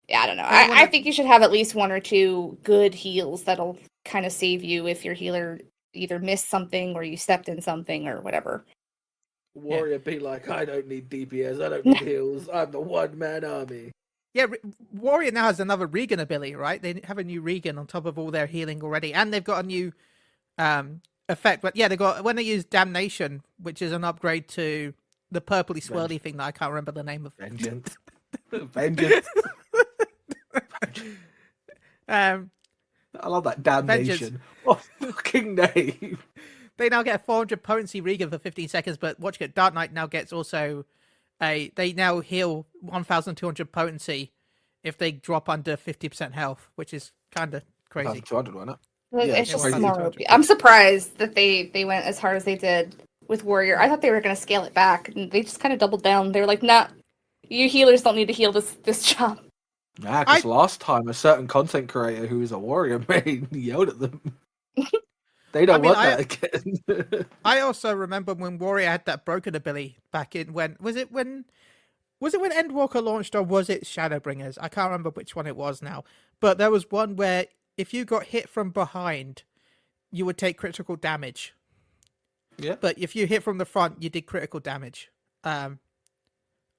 yeah, I don't know. I think you should have at least 1 or 2 good heals that'll kind of save you if your healer either missed something or you stepped in something or whatever. Warrior be like, I don't need DPS, I don't need heals, I'm the one-man army. Yeah, Warrior now has another Regan ability, right? They have a new Regan on top of all their healing already, and they've got a new effect. But yeah, they got when they use Damnation, which is an upgrade to the purpley swirly thing that I can't remember the name of. Vengeance. Vengeance. I love that Damnation. What a fucking name. They now get a 400 potency Regan for 15 seconds, but watch it. Dark Knight now gets also they now heal 1,200 potency if they drop under 50% health, which is kind of crazy. 200, wasn't it? It's just more OP. I'm surprised that they went as hard as they did with Warrior. I thought they were going to scale it back, and they just kind of doubled down. They were like, nah, you healers don't need to heal this job. Nah, because last time a certain content creator who was a Warrior main yelled at them. They don't want that again. I also remember when Warrior had that broken ability back in when Endwalker launched or was it Shadowbringers? I can't remember which one it was now. But there was one where if you got hit from behind, you would take critical damage. Yeah. But if you hit from the front, you did critical damage. I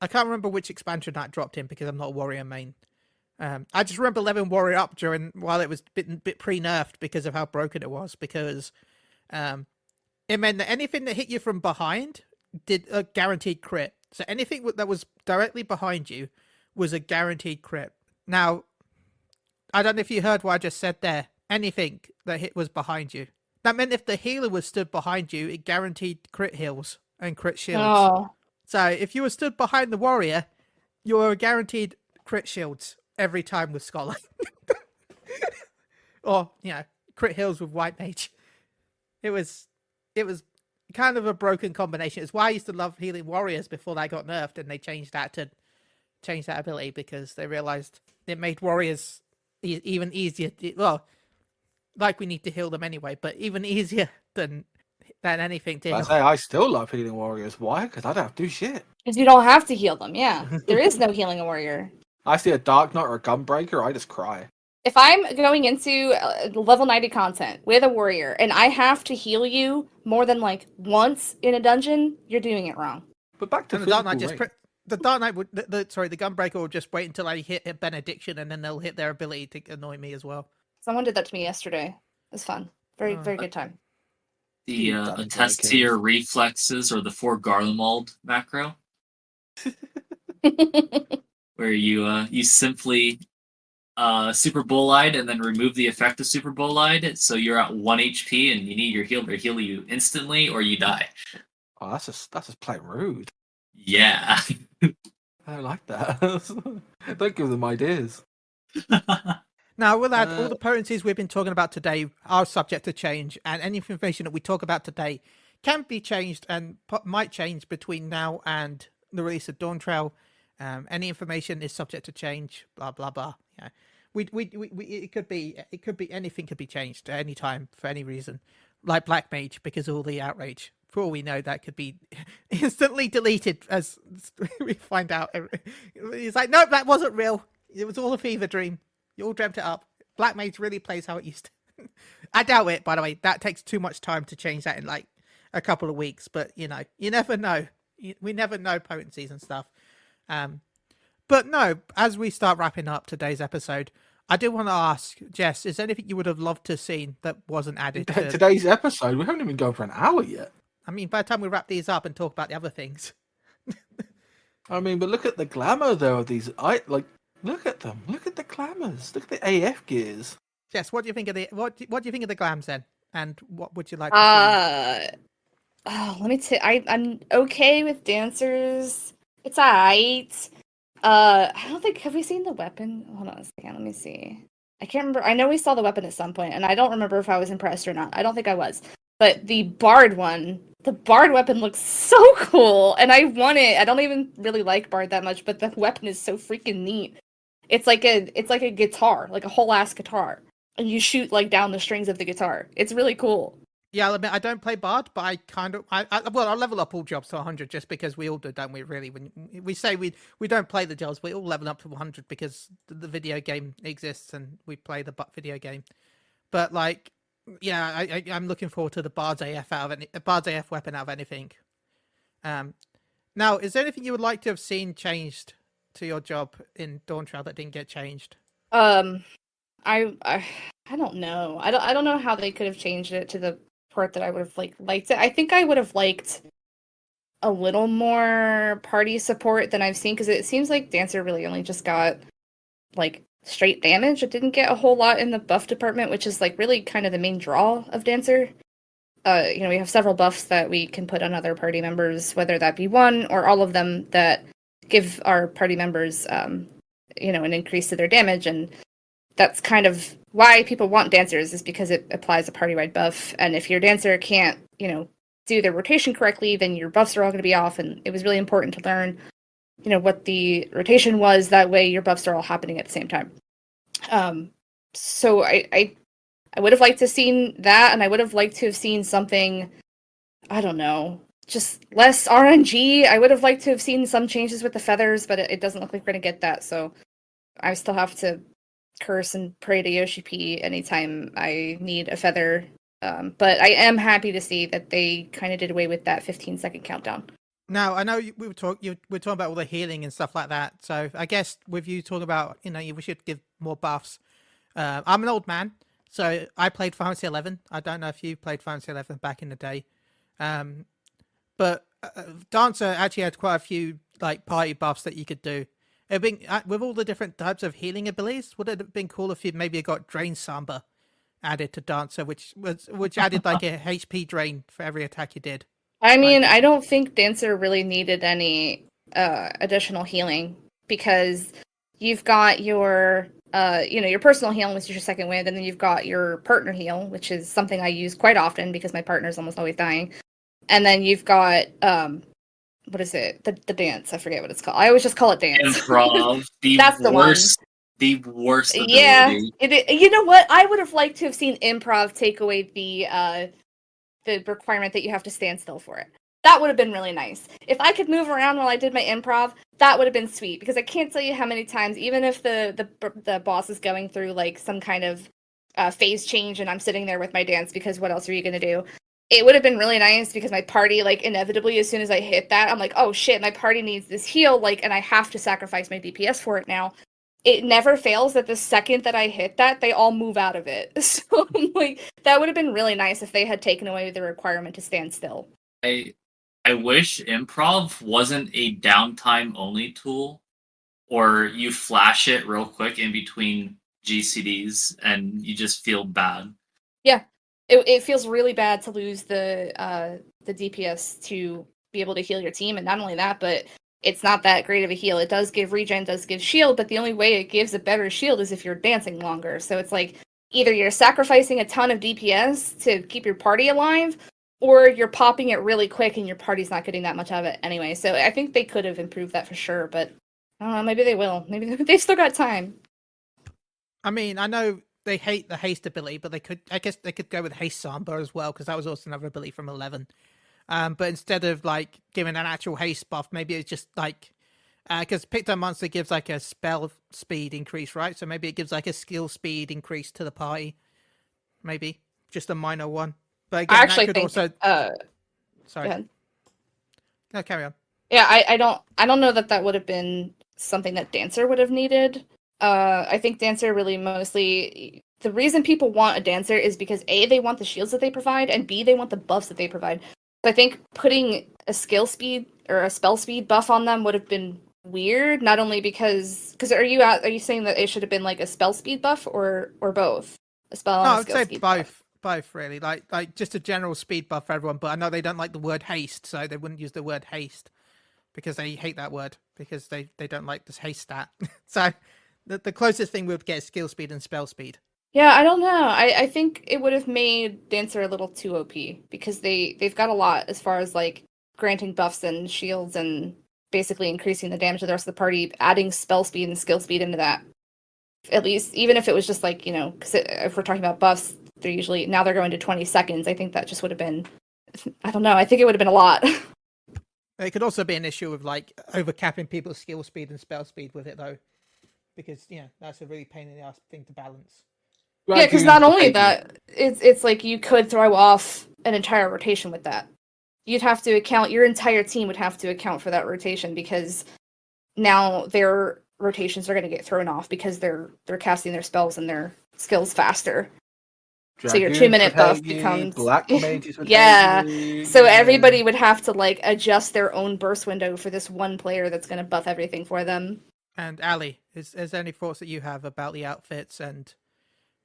can't remember which expansion that dropped in because I'm not a Warrior main. I just remember leveling Warrior up while it was bit pre-nerfed because of how broken it was, because it meant that anything that hit you from behind did a guaranteed crit. So anything that was directly behind you was a guaranteed crit. Now, I don't know if you heard what I just said there. Anything that hit was behind you. That meant if the healer was stood behind you, it guaranteed crit heals and crit shields. Oh. So if you were stood behind the Warrior, you were guaranteed crit shields every time with Scholar. Or, you know, crit heals with White Mage. It was kind of a broken combination. It's why I used to love healing Warriors before they got nerfed, and they changed that ability because they realized it made Warriors even easier. Like we need to heal them anyway, but even easier than anything to heal. I still love healing Warriors. Why? Because I don't have to do shit. Because you don't have to heal them, yeah. There is no healing a Warrior. I see a Dark Knight or a Gunbreaker, I just cry. If I'm going into level 90 content with a warrior and I have to heal you more than like once in a dungeon, you're doing it wrong. But back to And the Dark physical Knight range. the Dark Knight would the Gunbreaker will just wait until I hit a benediction, and then they'll hit their ability to annoy me as well. Someone did that to me yesterday. It was fun. Very good time. The attest to your reflexes or the 4 Garlemald macro, where you simply Super Bolide and then remove the effect of Super Bolide, so you're at 1 HP and you need your healer to heal you instantly or you die. Oh, that's just plain rude. Yeah. I don't like that. Don't give them ideas. Now, we'll add all the potencies we've been talking about today are subject to change, and any information that we talk about today can be changed and might change between now and the release of Dawn Trail. Any information is subject to change. Blah blah blah. Yeah, it could be anything could be changed at any time for any reason, like Black Mage, because of all the outrage. For all we know, that could be instantly deleted as we find out. He's like, nope, that wasn't real. It was all a fever dream. You all dreamt it up. Black Mage really plays how it used to. I doubt it, by the way. That takes too much time to change that in like a couple of weeks. But, you know, you never know. We never know potencies and stuff. But no, as we start wrapping up today's episode, I do want to ask, Jess, is there anything you would have loved to have seen that wasn't added to today's episode? We haven't even gone for an hour yet. I mean, by the time we wrap these up and talk about the other things. I mean, but look at the glamour, though, of these. Look at them. Look at the glamours. Look at the AF gears. Jess, what do you think of what do you think of the glams then? And what would you like to see? Let me I'm okay with dancers. It's alright. I don't think, have we seen the weapon? Hold on a second, let me see. I can't remember. I know we saw the weapon at some point, and I don't remember if I was impressed or not. I don't think I was. But the Bard weapon looks so cool, and I want it. I don't even really like Bard that much, but the weapon is so freaking neat. It's like a guitar, like a whole ass guitar, and you shoot like down the strings of the guitar. It's really cool. Yeah, I'll admit I don't play Bard, but I level up all jobs to 100 just because we all do, don't we? Really, when we say we don't play the jobs, we all level up to 100 because the video game exists and we play the video game. But like, yeah, I'm looking forward to the Bard's AF weapon out of anything. Now, is there anything you would like to have seen changed to your job in Dawn Trail that didn't get changed? I don't know. I don't know how they could have changed it to the part that I would have liked it. I think I would have liked a little more party support than I've seen, because it seems like Dancer really only just got like straight damage. It didn't get a whole lot in the buff department, which is like really kind of the main draw of Dancer. We have several buffs that we can put on other party members, whether that be one or all of them, that give our party members an increase to their damage. And that's kind of why people want dancers, is because it applies a party-wide buff. And if your dancer can't, do their rotation correctly, then your buffs are all going to be off. And it was really important to learn, what the rotation was. That way your buffs are all happening at the same time. So I would have liked to have seen that, and I would have liked to have seen something, I don't know, just less RNG. I would have liked to have seen some changes with the feathers, but it doesn't look like we're going to get that. So I still have to curse and pray to Yoshi P anytime I need a feather. But I am happy to see that they kind of did away with that 15-second countdown. Now, I know we were talking about all the healing and stuff like that. So I guess with you talking about, we should give more buffs. I'm an old man, so I played Final Fantasy 11. I don't know if you played Final Fantasy 11 back in the day. But Dancer actually had quite a few like party buffs that you could do. It'd been, with all the different types of healing abilities, would it have been cool if you maybe got Drain Samba added to Dancer, which added like a HP drain for every attack you did? I mean, I don't think Dancer really needed any additional healing, because you've got your your personal healing, which is your second wind, and then you've got your partner heal, which is something I use quite often because my partner's almost always dying. And then you've got what is it? The dance. I forget what it's called. I always just call it dance. Improv. That's the worst. The worst ability. Yeah. You know what? I would have liked to have seen improv take away the requirement that you have to stand still for it. That would have been really nice. If I could move around while I did my improv, that would have been sweet. Because I can't tell you how many times, even if the boss is going through like some kind of phase change, and I'm sitting there with my dance, because what else are you gonna do? It would have been really nice because my party, like, inevitably, as soon as I hit that, I'm like, oh shit, my party needs this heal, like, and I have to sacrifice my DPS for it now. It never fails that the second that I hit that, they all move out of it. So I'm like, that would have been really nice if they had taken away the requirement to stand still. I wish improv wasn't a downtime only tool, or you flash it real quick in between GCDs and you just feel bad. Yeah, it feels really bad to lose the DPS to be able to heal your team, and not only that, but it's not that great of a heal. It does give regen, does give shield, but the only way it gives a better shield is if you're dancing longer. So it's like either you're sacrificing a ton of DPS to keep your party alive, or you're popping it really quick and your party's not getting that much of it anyway. So I think they could have improved that for sure, but I don't know, maybe they will. Maybe they've still got time. I mean, I know they hate the haste ability, but I guess they could go with haste Samba as well, because that was also another ability from 11. But instead of like giving an actual haste buff, maybe it's just like, because picked up monster gives like a spell speed increase, right? So maybe it gives like a skill speed increase to the party. Maybe just a minor one. But again, I actually that could think. also. Sorry. Go ahead. No, carry on. Yeah, I don't know that would have been something that Dancer would have needed. I think Dancer really mostly, the reason people want a Dancer is because A, they want the shields that they provide, and B, they want the buffs that they provide. So I think putting a skill speed or a spell speed buff on them would have been weird. Not only because are you saying that it should have been like a spell speed buff or both? A spell and No, a I would skill say speed both. buff. Both really, like just a general speed buff for everyone. But I know they don't like the word haste, so they wouldn't use the word haste because they hate that word because they don't like this haste stat. So the closest thing we would get is skill speed and spell speed. Yeah, I don't know. I think it would have made Dancer a little too OP because they've got a lot as far as like granting buffs and shields and basically increasing the damage of the rest of the party, adding spell speed and skill speed into that. At least, even if it was just like, because if we're talking about buffs, they're going to 20 seconds. I think that just would have been, I don't know, I think it would have been a lot. It could also be an issue with like overcapping people's skill speed and spell speed with it though, because that's a really pain in the ass thing to balance. Yeah, because not only that, it's like you could throw off an entire rotation with that. You'd have to account, your entire team would have to account for that rotation because now their rotations are going to get thrown off because they're casting their spells and their skills faster. Dragons so your 2-minute buff you, becomes black mages would yeah. hate you, So everybody would have to like adjust their own burst window for this one player that's going to buff everything for them. And Ali, is there any thoughts that you have about the outfits and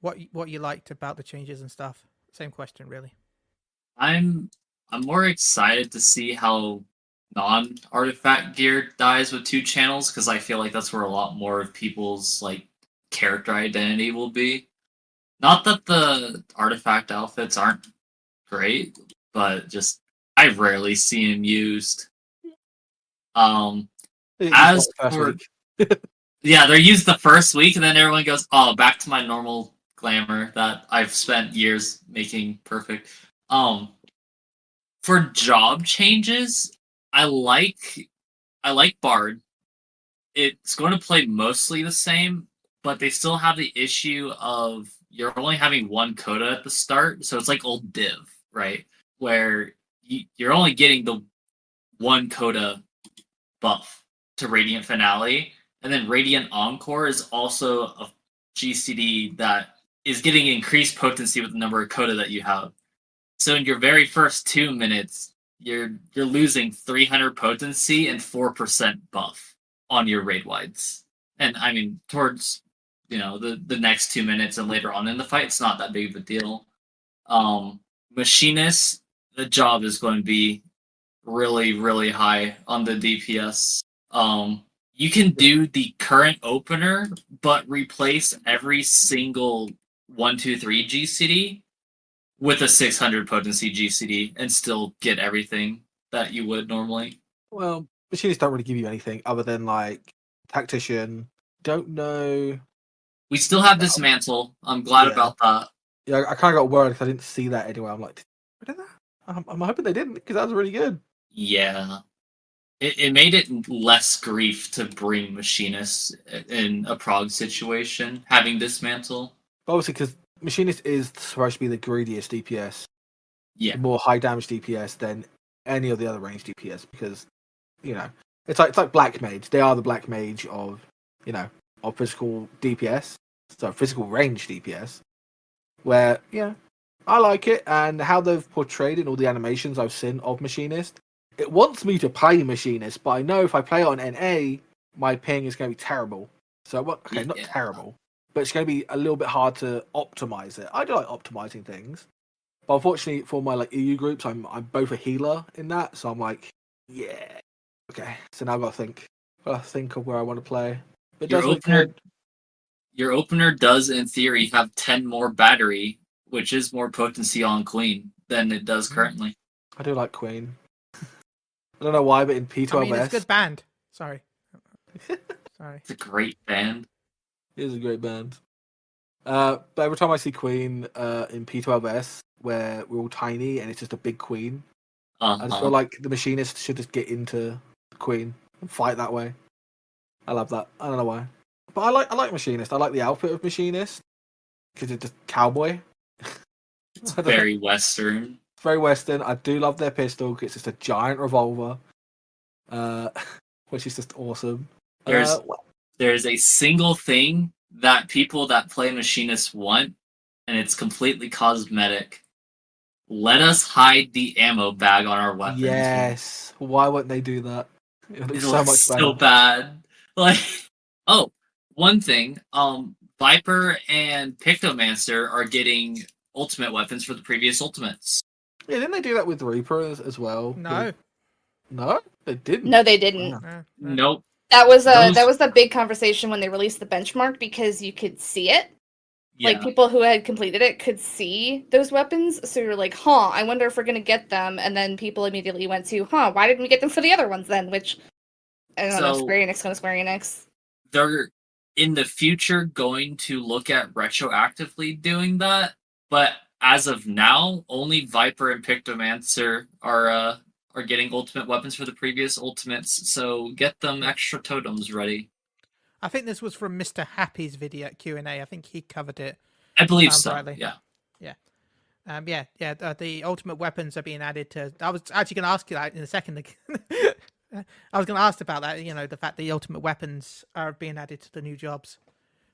what you liked about the changes and stuff? Same question, really. I'm more excited to see how non-artifact gear dies with 2 channels because I feel like that's where a lot more of people's like character identity will be. Not that the artifact outfits aren't great, but just I rarely see them used. As for yeah, they're used the first week, and then everyone goes, "Oh, back to my normal glamour that I've spent years making perfect." For job changes, I like Bard. It's going to play mostly the same, but they still have the issue of you're only having 1 coda at the start, so it's like old Div, right? Where you're only getting the 1 coda buff to Radiant Finale, and then Radiant Encore is also a GCD that is getting increased potency with the number of coda that you have. So in your very first 2 minutes, you're losing 300 potency and 4% buff on your raid wides. And I mean, towards the next 2 minutes and later on in the fight, it's not that big of a deal. Machinist, the job is going to be really, really high on the DPS. You can do the current opener, but replace every single 1, 2, 3 GCD with a 600 potency GCD and still get everything that you would normally. Well, machinists don't really give you anything other than like tactician. Don't know. We still have Dismantle. I'm glad about that. Yeah, I kind of got worried because I didn't see that anywhere. I'm like, did they do that? I'm hoping they didn't because that was really good. Yeah. It made it less grief to bring Machinists in a Prague situation, having Dismantle. Obviously, because Machinist is supposed to be the greediest DPS, Yeah. the more high damage DPS than any of the other range DPS, because it's like Black Mage. They are the Black Mage of of physical DPS, so physical range DPS. Where I like it, and how they've portrayed it in all the animations I've seen of Machinist. It wants me to play Machinist, but I know if I play it on NA, my ping is going to be terrible. So, not terrible, but it's going to be a little bit hard to optimize it. I do like optimizing things, but unfortunately for my EU groups, I'm both a healer in that, so I'm like, yeah, okay. So now I've got to think of where I want to play. But it Your does look opener, good. your opener does, in theory, have 10 more battery, which is more potency on Queen than it does currently. I do like Queen. I don't know why, but in P12S, I mean, it's a good band. Sorry. It's a great band. It is a great band. But every time I see Queen in P12S, where we're all tiny and it's just a big Queen, I just feel like the Machinist should just get into the Queen and fight that way. I love that. I don't know why, but I like Machinist. I like the outfit of Machinist because it's just cowboy. It's very Western. It's very Western. I do love their pistol. It's just a giant revolver, which is just awesome. There's a single thing that people that play Machinist want, and it's completely cosmetic. Let us hide the ammo bag on our weapons. Yes. Why wouldn't they do that? It looks so much better. So bad. Like, one thing. Viper and Pictomancer are getting ultimate weapons for the previous ultimates. Yeah, didn't they do that with Reaper as well? No. No, they didn't. No, they didn't. Wow. Nope. That was the big conversation when they released the benchmark, because you could see it. Yeah. Like, people who had completed it could see those weapons, so you're like, I wonder if we're going to get them, and then people immediately went to, why didn't we get them for the other ones then? Which, I don't know, Square Enix. They're, in the future, going to look at retroactively doing that, but as of now, only Viper and Pictomancer are getting ultimate weapons for the previous ultimates, so get them extra totems ready. I think this was from Mr. Happy's video at Q&A. I think he covered it. I believe so, yeah. The ultimate weapons are being added to... I was actually going to ask you that in a second. I was going to ask about that, the fact the ultimate weapons are being added to the new jobs,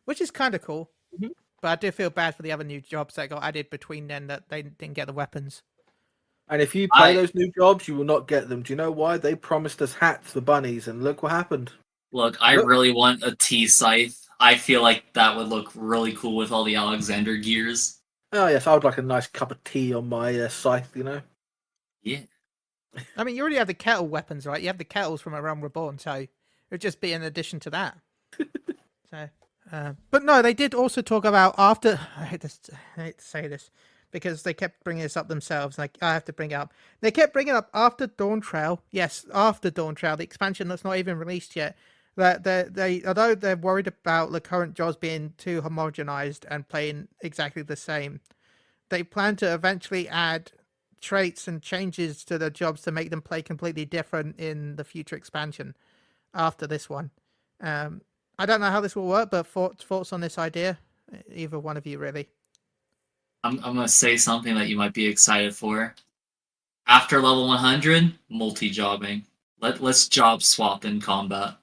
which is kind of cool. Mm-hmm. But I do feel bad for the other new jobs that got added between then that they didn't get the weapons. And if you play those new jobs, you will not get them. Do you know why? They promised us hats for bunnies, and look what happened. Look, I really want a T-Scythe. I feel like that would look really cool with all the Alexander gears. Oh, yes, I would like a nice cup of tea on my scythe, Yeah. I mean, you already have the kettle weapons, right? You have the kettles from A Realm Reborn, so it would just be an addition to that. But no, they did also talk about after... I hate to say this, because they kept bringing this up themselves. Like, I have to bring it up. They kept bringing up after Dawn Trail. Yes, after Dawn Trail, the expansion that's not even released yet. That they although they're worried about the current jobs being too homogenized and playing exactly the same, they plan to eventually add traits and changes to the jobs to make them play completely different in the future expansion after this one. I don't know how this will work, but thoughts on this idea? Either one of you, really. I'm going to say something that you might be excited for. After level 100, multi-jobbing. Let's job swap in combat.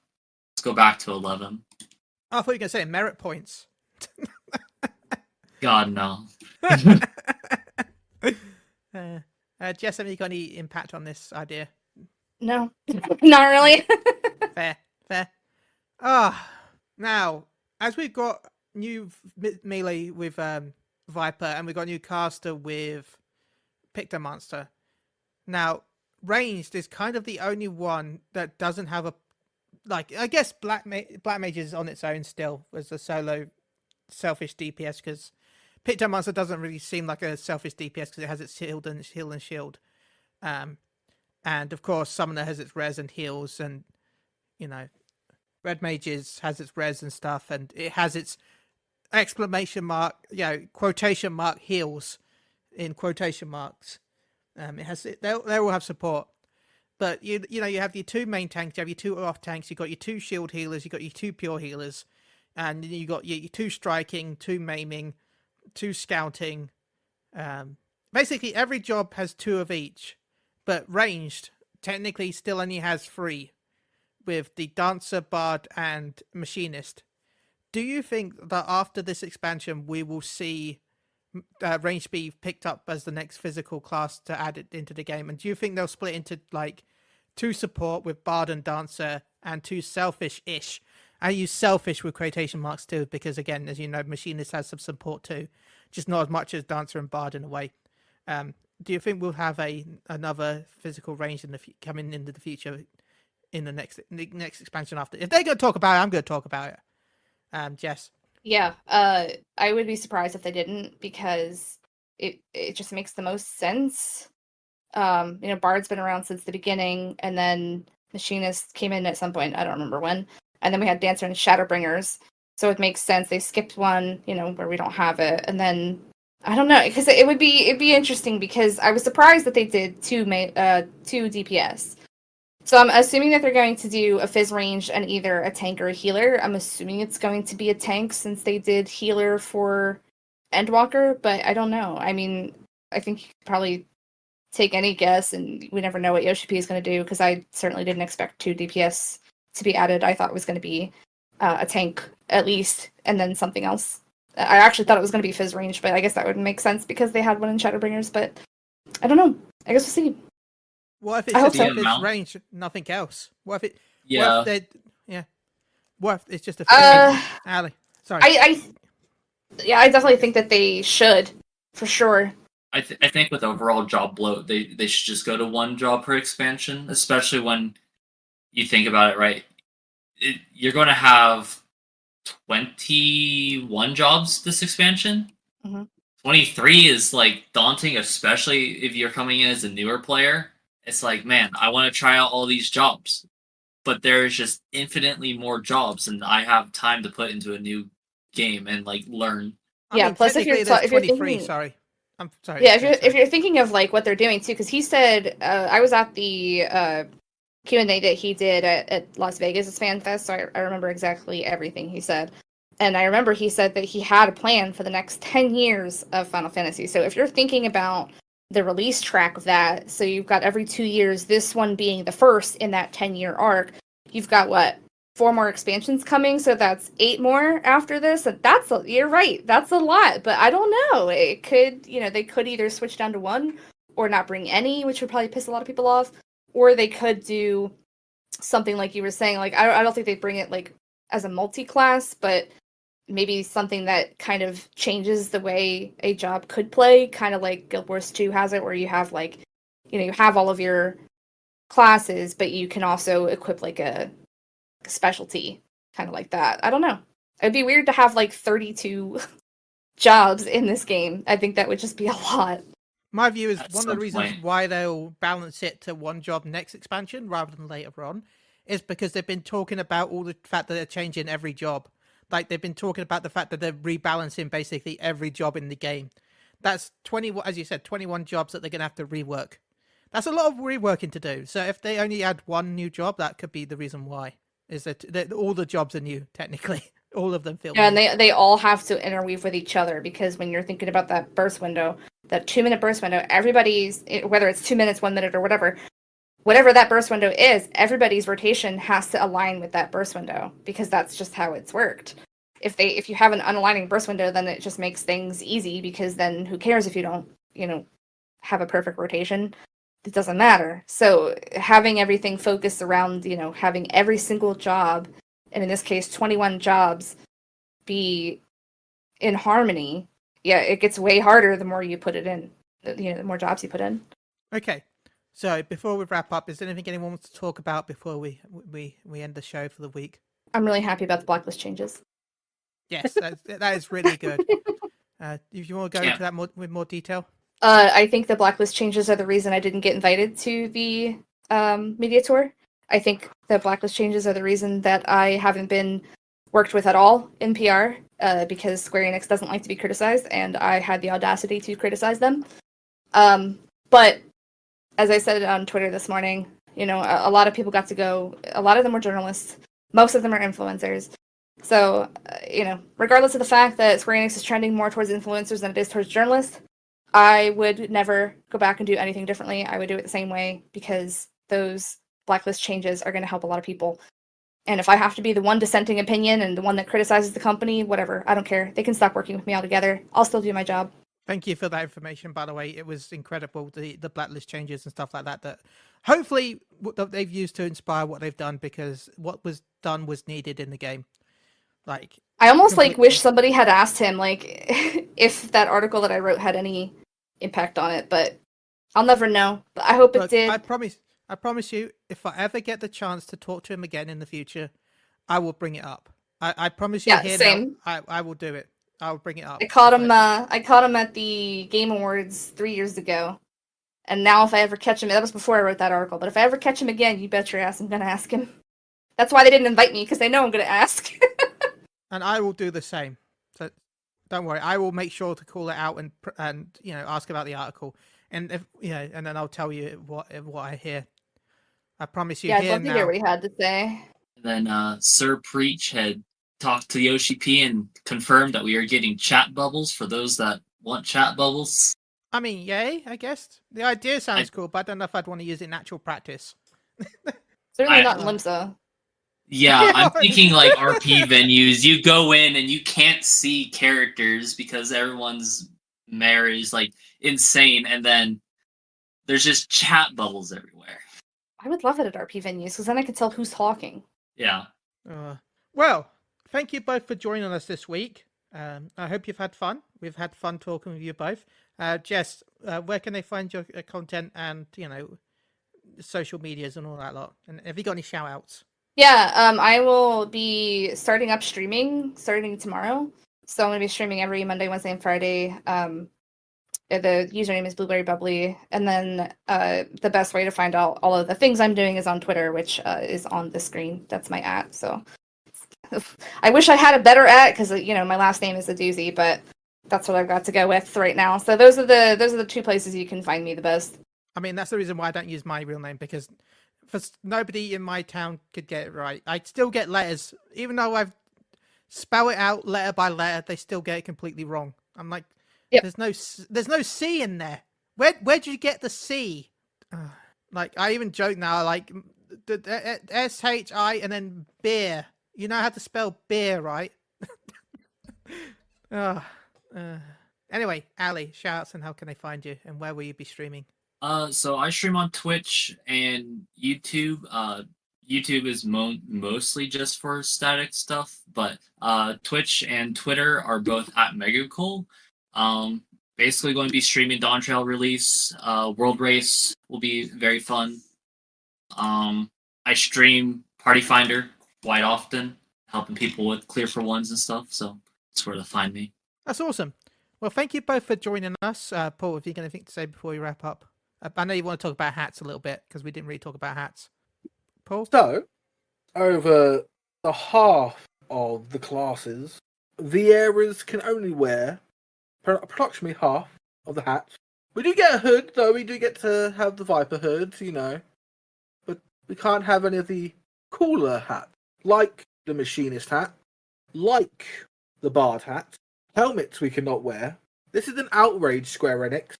Let's go back to 11. I thought you were going to say merit points. God, no. Jess, have you got any impact on this idea? No, not really. Fair. Now, as we've got new melee with Viper, and we've got new caster with Pictomonster. Now, ranged is kind of the only one that doesn't have a... Like, I guess Black Mage is on its own still as a solo selfish DPS, because Pictomonster doesn't really seem like a selfish DPS because it has its heal and shield. And, of course, Summoner has its res and heals, and, Red Mages has its res and stuff, and it has its exclamation mark, quotation mark heals in quotation marks. It has they all have support. But you have your two main tanks, you have your two off tanks, you've got your two shield healers, you've got your two pure healers, and you got your two striking, two maiming, two scouting. Basically, every job has two of each, but ranged technically still only has three, with the dancer, bard, and machinist. Do you think that after this expansion we will see range be picked up as the next physical class to add it into the game? And do you think they'll split into like two support with bard and dancer and two selfish-ish? I use selfish with quotation marks too, because again, as you know, machinist has some support too, just not as much as dancer and bard in a way. Do you think we'll have another physical range coming into the future in the next expansion after? If they're going to talk about it, I'm going to talk about it. Jess. Yeah, I would be surprised if they didn't, because it just makes the most sense. Bard's been around since the beginning, and then Machinist came in at some point, I don't remember when, and then we had Dancer and Shadowbringers, so it makes sense. They skipped one, where we don't have it, and then I don't know, because it'd be interesting, because I was surprised that they did two DPS. So I'm assuming that they're going to do a fizz range and either a tank or a healer. I'm assuming it's going to be a tank since they did healer for Endwalker, but I don't know. I mean, I think you could probably take any guess, and we never know what Yoshi P is going to do, because I certainly didn't expect two DPS to be added. I thought it was going to be a tank at least, and then something else. I actually thought it was going to be fizz range, but I guess that would make sense because they had one in Shadowbringers, but I don't know. I guess we'll see. What if it's just a range, nothing else? What if it? Yeah. What if it's just a Ali? Sorry. I definitely think that they should, for sure. I think with overall job bloat, they should just go to one job per expansion, especially when you think about it, right? You're going to have 21 jobs this expansion. Mm-hmm. 23 is like daunting, especially if you're coming in as a newer player. It's like, man, I want to try out all these jobs, but there's just infinitely more jobs, and I have time to put into a new game and like learn. Plus if you're 23, thinking, sorry, I'm sorry. Yeah, if you're thinking of like what they're doing too, because he said I was at the Q&A that he did at Las Vegas Fan Fest, so I remember exactly everything he said. And I remember he said that he had a plan for the next 10 years of Final Fantasy. So if you're thinking about the release track of that, so you've got every 2 years, this one being the first in that 10-year arc, you've got 4 more expansions coming, so that's 8 more after this, and you're right, that's a lot, but I don't know, it could, they could either switch down to 1, or not bring any, which would probably piss a lot of people off, or they could do something like you were saying, like, I don't think they'd bring it, like, as a multi-class, but maybe something that kind of changes the way a job could play, kind of like Guild Wars 2 has it, where you have, like, you have all of your classes, but you can also equip, like, a specialty, kind of like that. I don't know. It'd be weird to have, like, 32 jobs in this game. I think that would just be a lot. My view is one of the reasons why they'll balance it to one job next expansion rather than later on is because they've been talking about all the fact that they're changing every job. Like, they've been talking about the fact that they're rebalancing basically every job in the game. That's 20, as you said, 21 jobs that they're going to have to rework. That's a lot of reworking to do. So if they only add one new job, that could be the reason why. Is that all the jobs are new, technically. All of them feel new. And they all have to interweave with each other, because when you're thinking about that burst window, that 2-minute burst window, everybody's, whether it's 2 minutes, 1 minute, or whatever that burst window is, everybody's rotation has to align with that burst window, because that's just how it's worked. If you have an unaligning burst window, then it just makes things easy, because then who cares if you don't, have a perfect rotation? It doesn't matter. So having everything focused around, having every single job, and in this case 21 jobs, be in harmony, it gets way harder the more you put it in, the more jobs you put in. Okay. So before we wrap up, is there anything anyone wants to talk about before we end the show for the week? I'm really happy about the blacklist changes. Yes, that is really good. If you want to go into that with more detail? I think the blacklist changes are the reason I didn't get invited to the media tour. I think the blacklist changes are the reason that I haven't been worked with at all in PR, because Square Enix doesn't like to be criticized, and I had the audacity to criticize them. But as I said on Twitter this morning, You know, a lot of people got to go. A lot of them were journalists. Most of them are influencers. So, you know, regardless of the fact that Square Enix is trending more towards influencers than it is towards journalists, I would never go back and do anything differently. I would do it the same way because those blacklist changes are going to help a lot of people. And if I have to be the one dissenting opinion and the one that criticizes the company, whatever, I don't care. They can stop working with me altogether. I'll still do my job. Thank you for that information, by the way. It was incredible, the blacklist changes and stuff like that, that hopefully what they've used to inspire what they've done, because what was done was needed in the game. Like, I almost like wish somebody had asked him like if that article that I wrote had any impact on it, but I'll never know. But I hope it did. I promise you, if I ever get the chance to talk to him again in the future, I will bring it up. I promise you. Yeah, here same. now, I will do it. I'll bring it up. I caught him at the Game Awards 3 years ago. And now if I ever catch him, that was before I wrote that article, but if I ever catch him again, you bet your ass I'm gonna ask him. That's why they didn't invite me, because they know I'm gonna ask. And I will do the same. So don't worry. I will make sure to call it out and you know, ask about the article. And if you know, and then I'll tell you what I hear. I promise you. Yeah, I'd here love to now. hear what he had to say. And then Sir Preach had talked to Yoshi P and confirmed that we are getting chat bubbles for those that want chat bubbles. I mean, yay, I guess. The idea sounds cool, but I don't know if I'd want to use it in actual practice. Certainly not in Limsa. Yeah, I'm thinking like RP venues. You go in and you can't see characters because everyone's mare is like insane, and then there's just chat bubbles everywhere. I would love it at RP venues, because then I could tell who's talking. Yeah. Well, thank you both for joining us this week. I hope you've had fun. We've had fun talking with you both. Jess, where can they find your content and, you know, social medias and all that lot? And have you got any shout outs? Yeah, I will be starting up streaming starting tomorrow. So I'm going to be streaming every Monday, Wednesday, and Friday. The username is Blueberry Bubbly. And then the best way to find out all of the things I'm doing is on Twitter, which is on the screen. That's my @ So I wish I had a better @ because, you know, my last name is a doozy, but that's what I've got to go with right now. So those are the two places you can find me the best. I mean, that's the reason why I don't use my real name, because nobody in my town could get it right. I still get letters, even though I've spell it out letter by letter, they still get it completely wrong. I'm like, yep. There's no C in there. Where'd you get the C? Like, I even joke now, like the SHI and then beer. You know how to spell beer, right? Anyway, Ali, shoutouts, and how can they find you, and where will you be streaming? So I stream on Twitch and YouTube. YouTube is mostly just for static stuff, but Twitch and Twitter are both at Megacool. Basically going to be streaming Dawn Trail release. World Race will be very fun. I stream Party Finder quite often, helping people with clear for ones and stuff, so that's where to find me. That's awesome. Well, thank you both for joining us. Paul, have you got anything to say before we wrap up? I know you want to talk about hats a little bit, because we didn't really talk about hats. Paul? So, over the half of the classes, Vieras can only wear approximately half of the hats. We do get a hood, though. We do get to have the Viper hoods, you know. But we can't have any of the cooler hats, like the Machinist hat, like the Bard hat. Helmets we cannot wear. This is an outrage, Square Enix.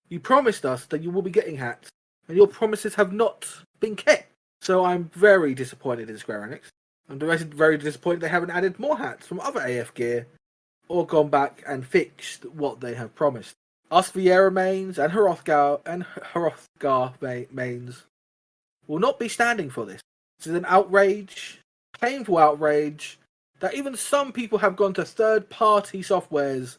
You promised us that you will be getting hats, and your promises have not been kept. So I'm very disappointed in Square Enix. I'm very disappointed they haven't added more hats from other AF gear, or gone back and fixed what they have promised. Us Viera mains and Hrothgar mains will not be standing for this. This is an outrage, painful outrage, that even some people have gone to third-party softwares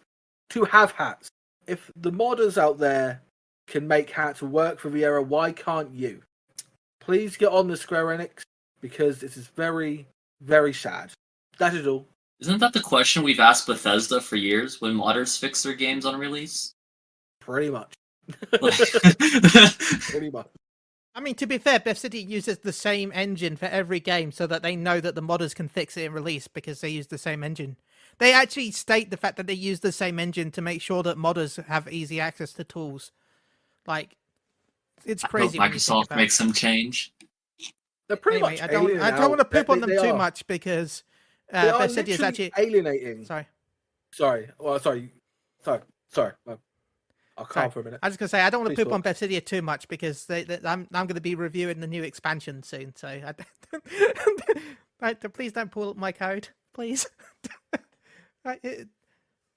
to have hats. If the modders out there can make hats work for Viera, why can't you? Please get on the Square Enix, because this is very, very sad. That is all. Isn't that the question we've asked Bethesda for years when modders fix their games on release? Pretty much. Pretty much. I mean, to be fair, Beth City uses the same engine for every game so that they know that the modders can fix it in release because they use the same engine. They actually state the fact that they use the same engine to make sure that modders have easy access to tools. Like, it's I hope crazy. When you think Microsoft about makes some change. They're pretty anyway, much I don't want to poop on them too much because They are Beth City is literally actually alienating. sorry. Sorry. I'll calm for a minute. I was just gonna say I don't want to Please poop on Bethesda too much because I'm going to be reviewing the new expansion soon. So please don't pull up my code, please.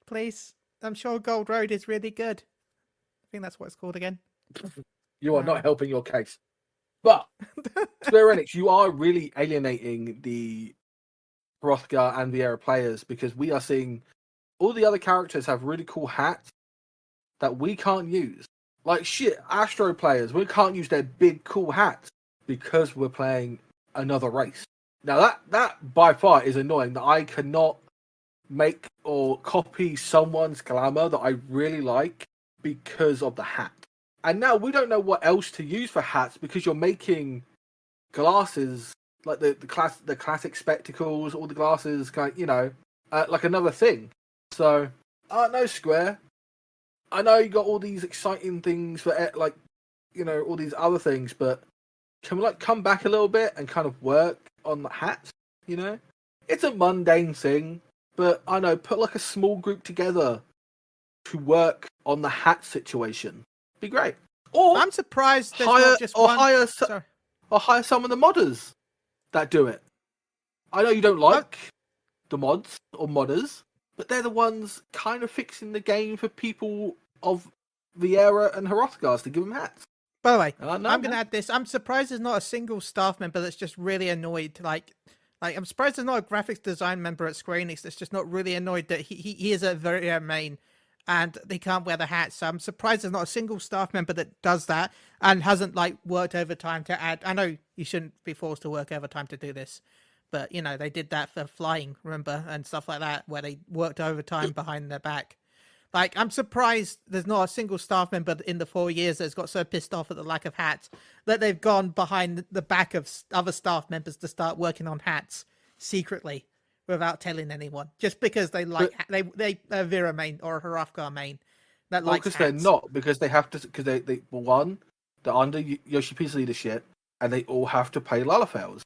Please. I'm sure Gold Road is really good. I think that's what it's called again. You are not helping your case. But Square Enix, you are really alienating the Hrothgar and Viera players because we are seeing all the other characters have really cool hats that we can't use. Like shit, Astro players, we can't use their big cool hats because we're playing another race. Now that by far is annoying that I cannot make or copy someone's glamour that I really like because of the hat. And now we don't know what else to use for hats because you're making glasses like the classic spectacles, all the glasses, kind like another thing. So, no, Square. I know you got all these exciting things for all these other things, but can we come back a little bit and kind of work on the hats? It's a mundane thing, but I know put a small group together to work on the hat situation. Be great. Or I'm surprised there's not just one. Hire some of the modders that do it. I know you don't like the mods or modders, but they're the ones kind of fixing the game for people of Viera and Hrothgar's to give them hats. By the way, I'm going to add this. I'm surprised there's not a single staff member that's just really annoyed. I'm surprised there's not a graphics design member at Square Enix that's just not really annoyed that he is a very main and they can't wear the hat. So I'm surprised there's not a single staff member that does that and hasn't worked overtime to add. I know you shouldn't be forced to work overtime to do this, but they did that for flying, remember, and stuff like that, where they worked overtime behind their back. I'm surprised there's not a single staff member in the 4 years that's got so pissed off at the lack of hats that they've gone behind the back of other staff members to start working on hats secretly without telling anyone, just because they Vera main or a Hrothgar main that likes hats. Because they're not, because they have to, because they're under Yoshi P's leadership and they all have to pay Lalafels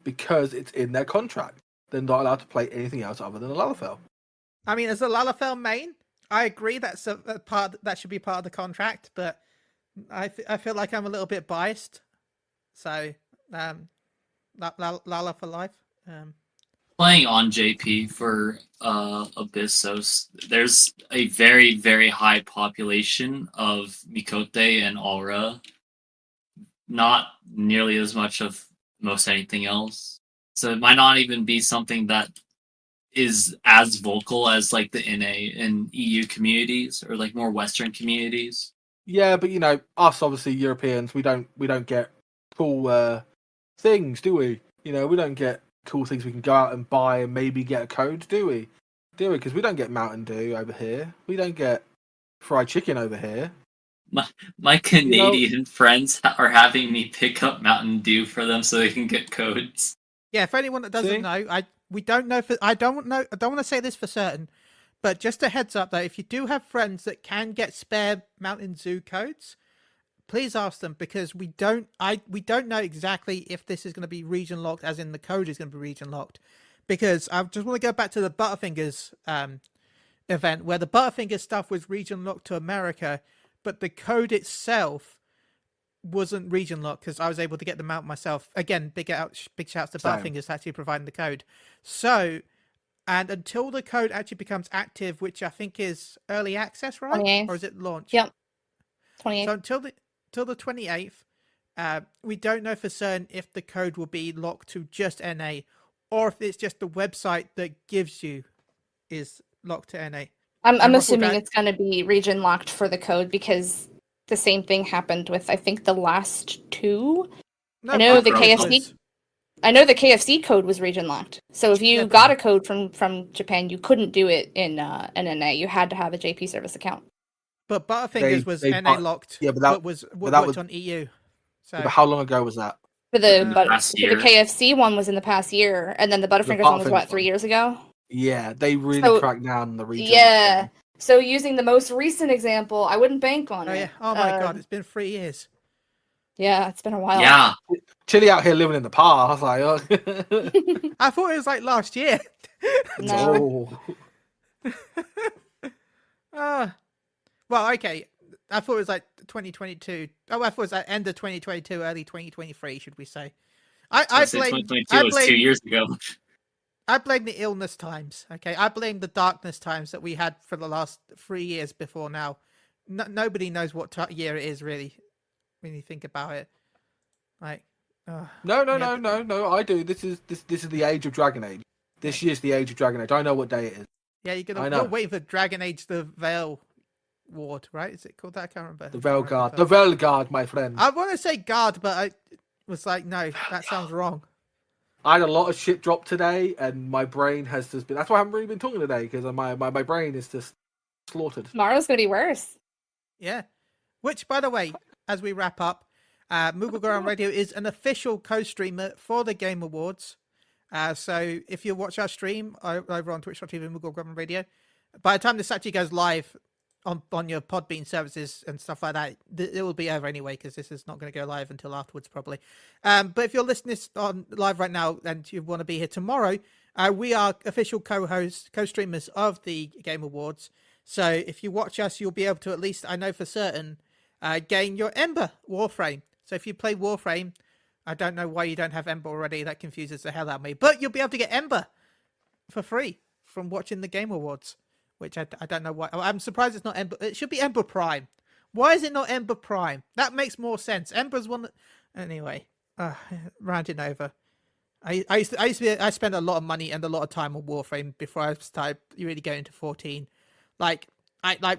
because it's in their contract. They're not allowed to play anything else other than a Lalafell. I mean, as a Lalafell main, I agree that's a part that should be part of the contract, but I feel like I'm a little bit biased. So, Lala for life. Playing on JP for Abyssos, there's a very, very high population of Mikote and Aura. Not nearly as much of most anything else. So it might not even be something that is as vocal as the NA and EU communities or more Western communities. Yeah, but us obviously Europeans, we don't get cool things, do we? We don't get cool things we can go out and buy and maybe get a code, do we? Because we don't get Mountain Dew over here. We don't get fried chicken over here. My Canadian friends are having me pick up Mountain Dew for them so they can get codes. Yeah, for anyone that doesn't know, we don't know. I don't want to say this for certain, but just a heads up that if you do have friends that can get spare Mountain Dew codes, please ask them, because we don't know exactly if this is going to be region locked, as in the code is going to be region locked. Because I just want to go back to the Butterfingers event where the Butterfingers stuff was region locked to America, but the code itself wasn't region locked because I was able to get them out myself. Again, big shouts to Butterfingers actually providing the code. So, and until the code actually becomes active, which I think is early access, right? 28th. Or is it launch? Yep. 28th. So until the 28th, we don't know for certain if the code will be locked to just NA or if it's just the website that gives you is locked to NA. I'm assuming it's going to be region locked for the code because the same thing happened with, I think, the last two. No, I know the KFC code was region locked. So if you got a code from Japan, you couldn't do it in NA. You had to have a JP service account. But Butterfingers was NA locked. Yeah, but that was on EU. So but how long ago was that? For the KFC one was in the past year, and then the Butterfingers one was 3 years ago. Yeah, they really cracked down on the region. Yeah. So using the most recent example, I wouldn't bank on it. Yeah. Oh my god, it's been 3 years. Yeah, it's been a while. Yeah, Chili out here living in the past. Like, oh. I thought it was like last year. No. Ah, well, okay. I thought it was like 2022. Oh, I thought it was like end of 2022, early 2023. Should we say? I say blame. 2022 I was 2 blame. years ago. I blame the illness times. Okay, I blame the darkness times that we had for the last 3 years before now. Nobody knows what year it is really when you think about it. Like, No. Yeah, I do. This is the age of Dragon Age. This year's the age of Dragon Age. I know what day it is. yeah, I know. you're waiting for Dragon Age: The Veil Ward, right? Is it called that? I can't remember. The Velguard. The Velguard, my friend. I want to say guard, but I was like, no, that sounds wrong. I had a lot of shit drop today, and my brain has just been. That's why I haven't really been talking today, because my brain is just slaughtered. Tomorrow's gonna be worse. Yeah. Which, by the way, as we wrap up, Moogle Go on Radio is an official co-streamer for the Game Awards. So if you watch our stream over on twitch.tv Moogle Go on Radio, by the time this actually goes live on your Podbean services and stuff like that, it will be over anyway, because this is not going to go live until afterwards probably. But if you're listening on live right now and you want to be here tomorrow, we are official co-streamers of the Game Awards. So if you watch us, you'll be able to, at least I know for certain, gain your Ember Warframe. So if you play Warframe, I don't know why you don't have Ember already. That confuses the hell out of me. But you'll be able to get Ember for free from watching the Game Awards, which I don't know why. I'm surprised it's not Ember. It should be Ember Prime. Why is it not Ember Prime? That makes more sense. Ember's one that... Anyway, ranting over. I spent a lot of money and a lot of time on Warframe before I started really going into 14. Like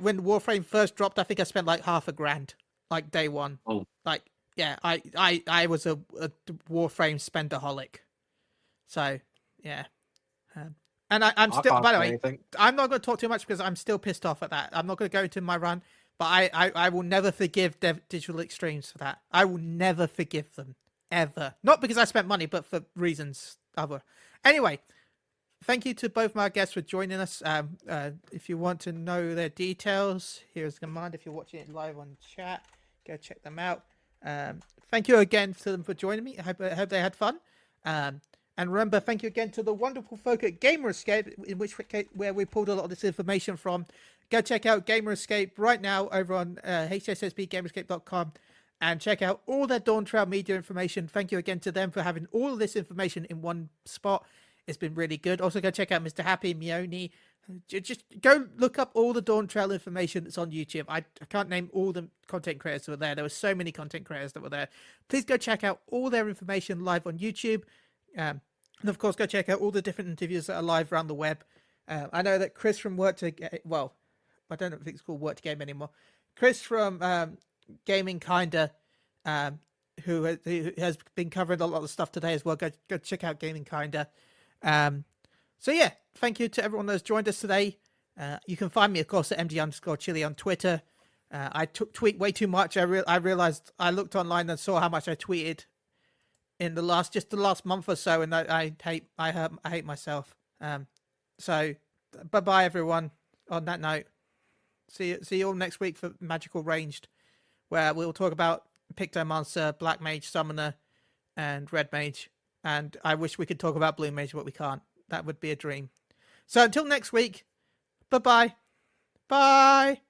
when Warframe first dropped, I think I spent like $500, like day one. Oh. Like, yeah, I was a Warframe spendaholic. So, yeah. And I'm still, by the way, I'm not going to talk too much because I'm still pissed off at that. I'm not going to go into my run, but I will never forgive Digital Extremes for that. I will never forgive them, ever. Not because I spent money, but for reasons other. Anyway, thank you to both my guests for joining us. If you want to know their details, here's a command. If you're watching it live on chat, go check them out. Thank you again to them for joining me. I hope they had fun. And remember, thank you again to the wonderful folk at Gamer Escape, where we pulled a lot of this information from. Go check out Gamer Escape right now over on hssbgamerescape.com and check out all their Dawn Trail media information. Thank you again to them for having all of this information in one spot. It's been really good. Also, go check out Mr. Happy, Mioni. Just go look up all the Dawn Trail information that's on YouTube. I can't name all the content creators that were there. There were so many content creators that were there. Please go check out all their information live on YouTube. And of course, go check out all the different interviews that are live around the web. I know that Chris from I don't know if it's called Work to Game anymore. Chris from Gaming Kinda, who has been covering a lot of stuff today as well. Go check out Gaming Kinda. So yeah, thank you to everyone that's joined us today. You can find me, of course, at MD_Chili on Twitter. I tweet way too much. I realized I looked online and saw how much I tweeted in the last month or so, and I hate myself. So bye bye everyone. On that note, see you all next week for Magical Ranged, where we'll talk about Pictomancer, Black Mage, Summoner, and Red Mage. And I wish we could talk about Blue Mage, but we can't. That would be a dream. So until next week, bye bye. Bye.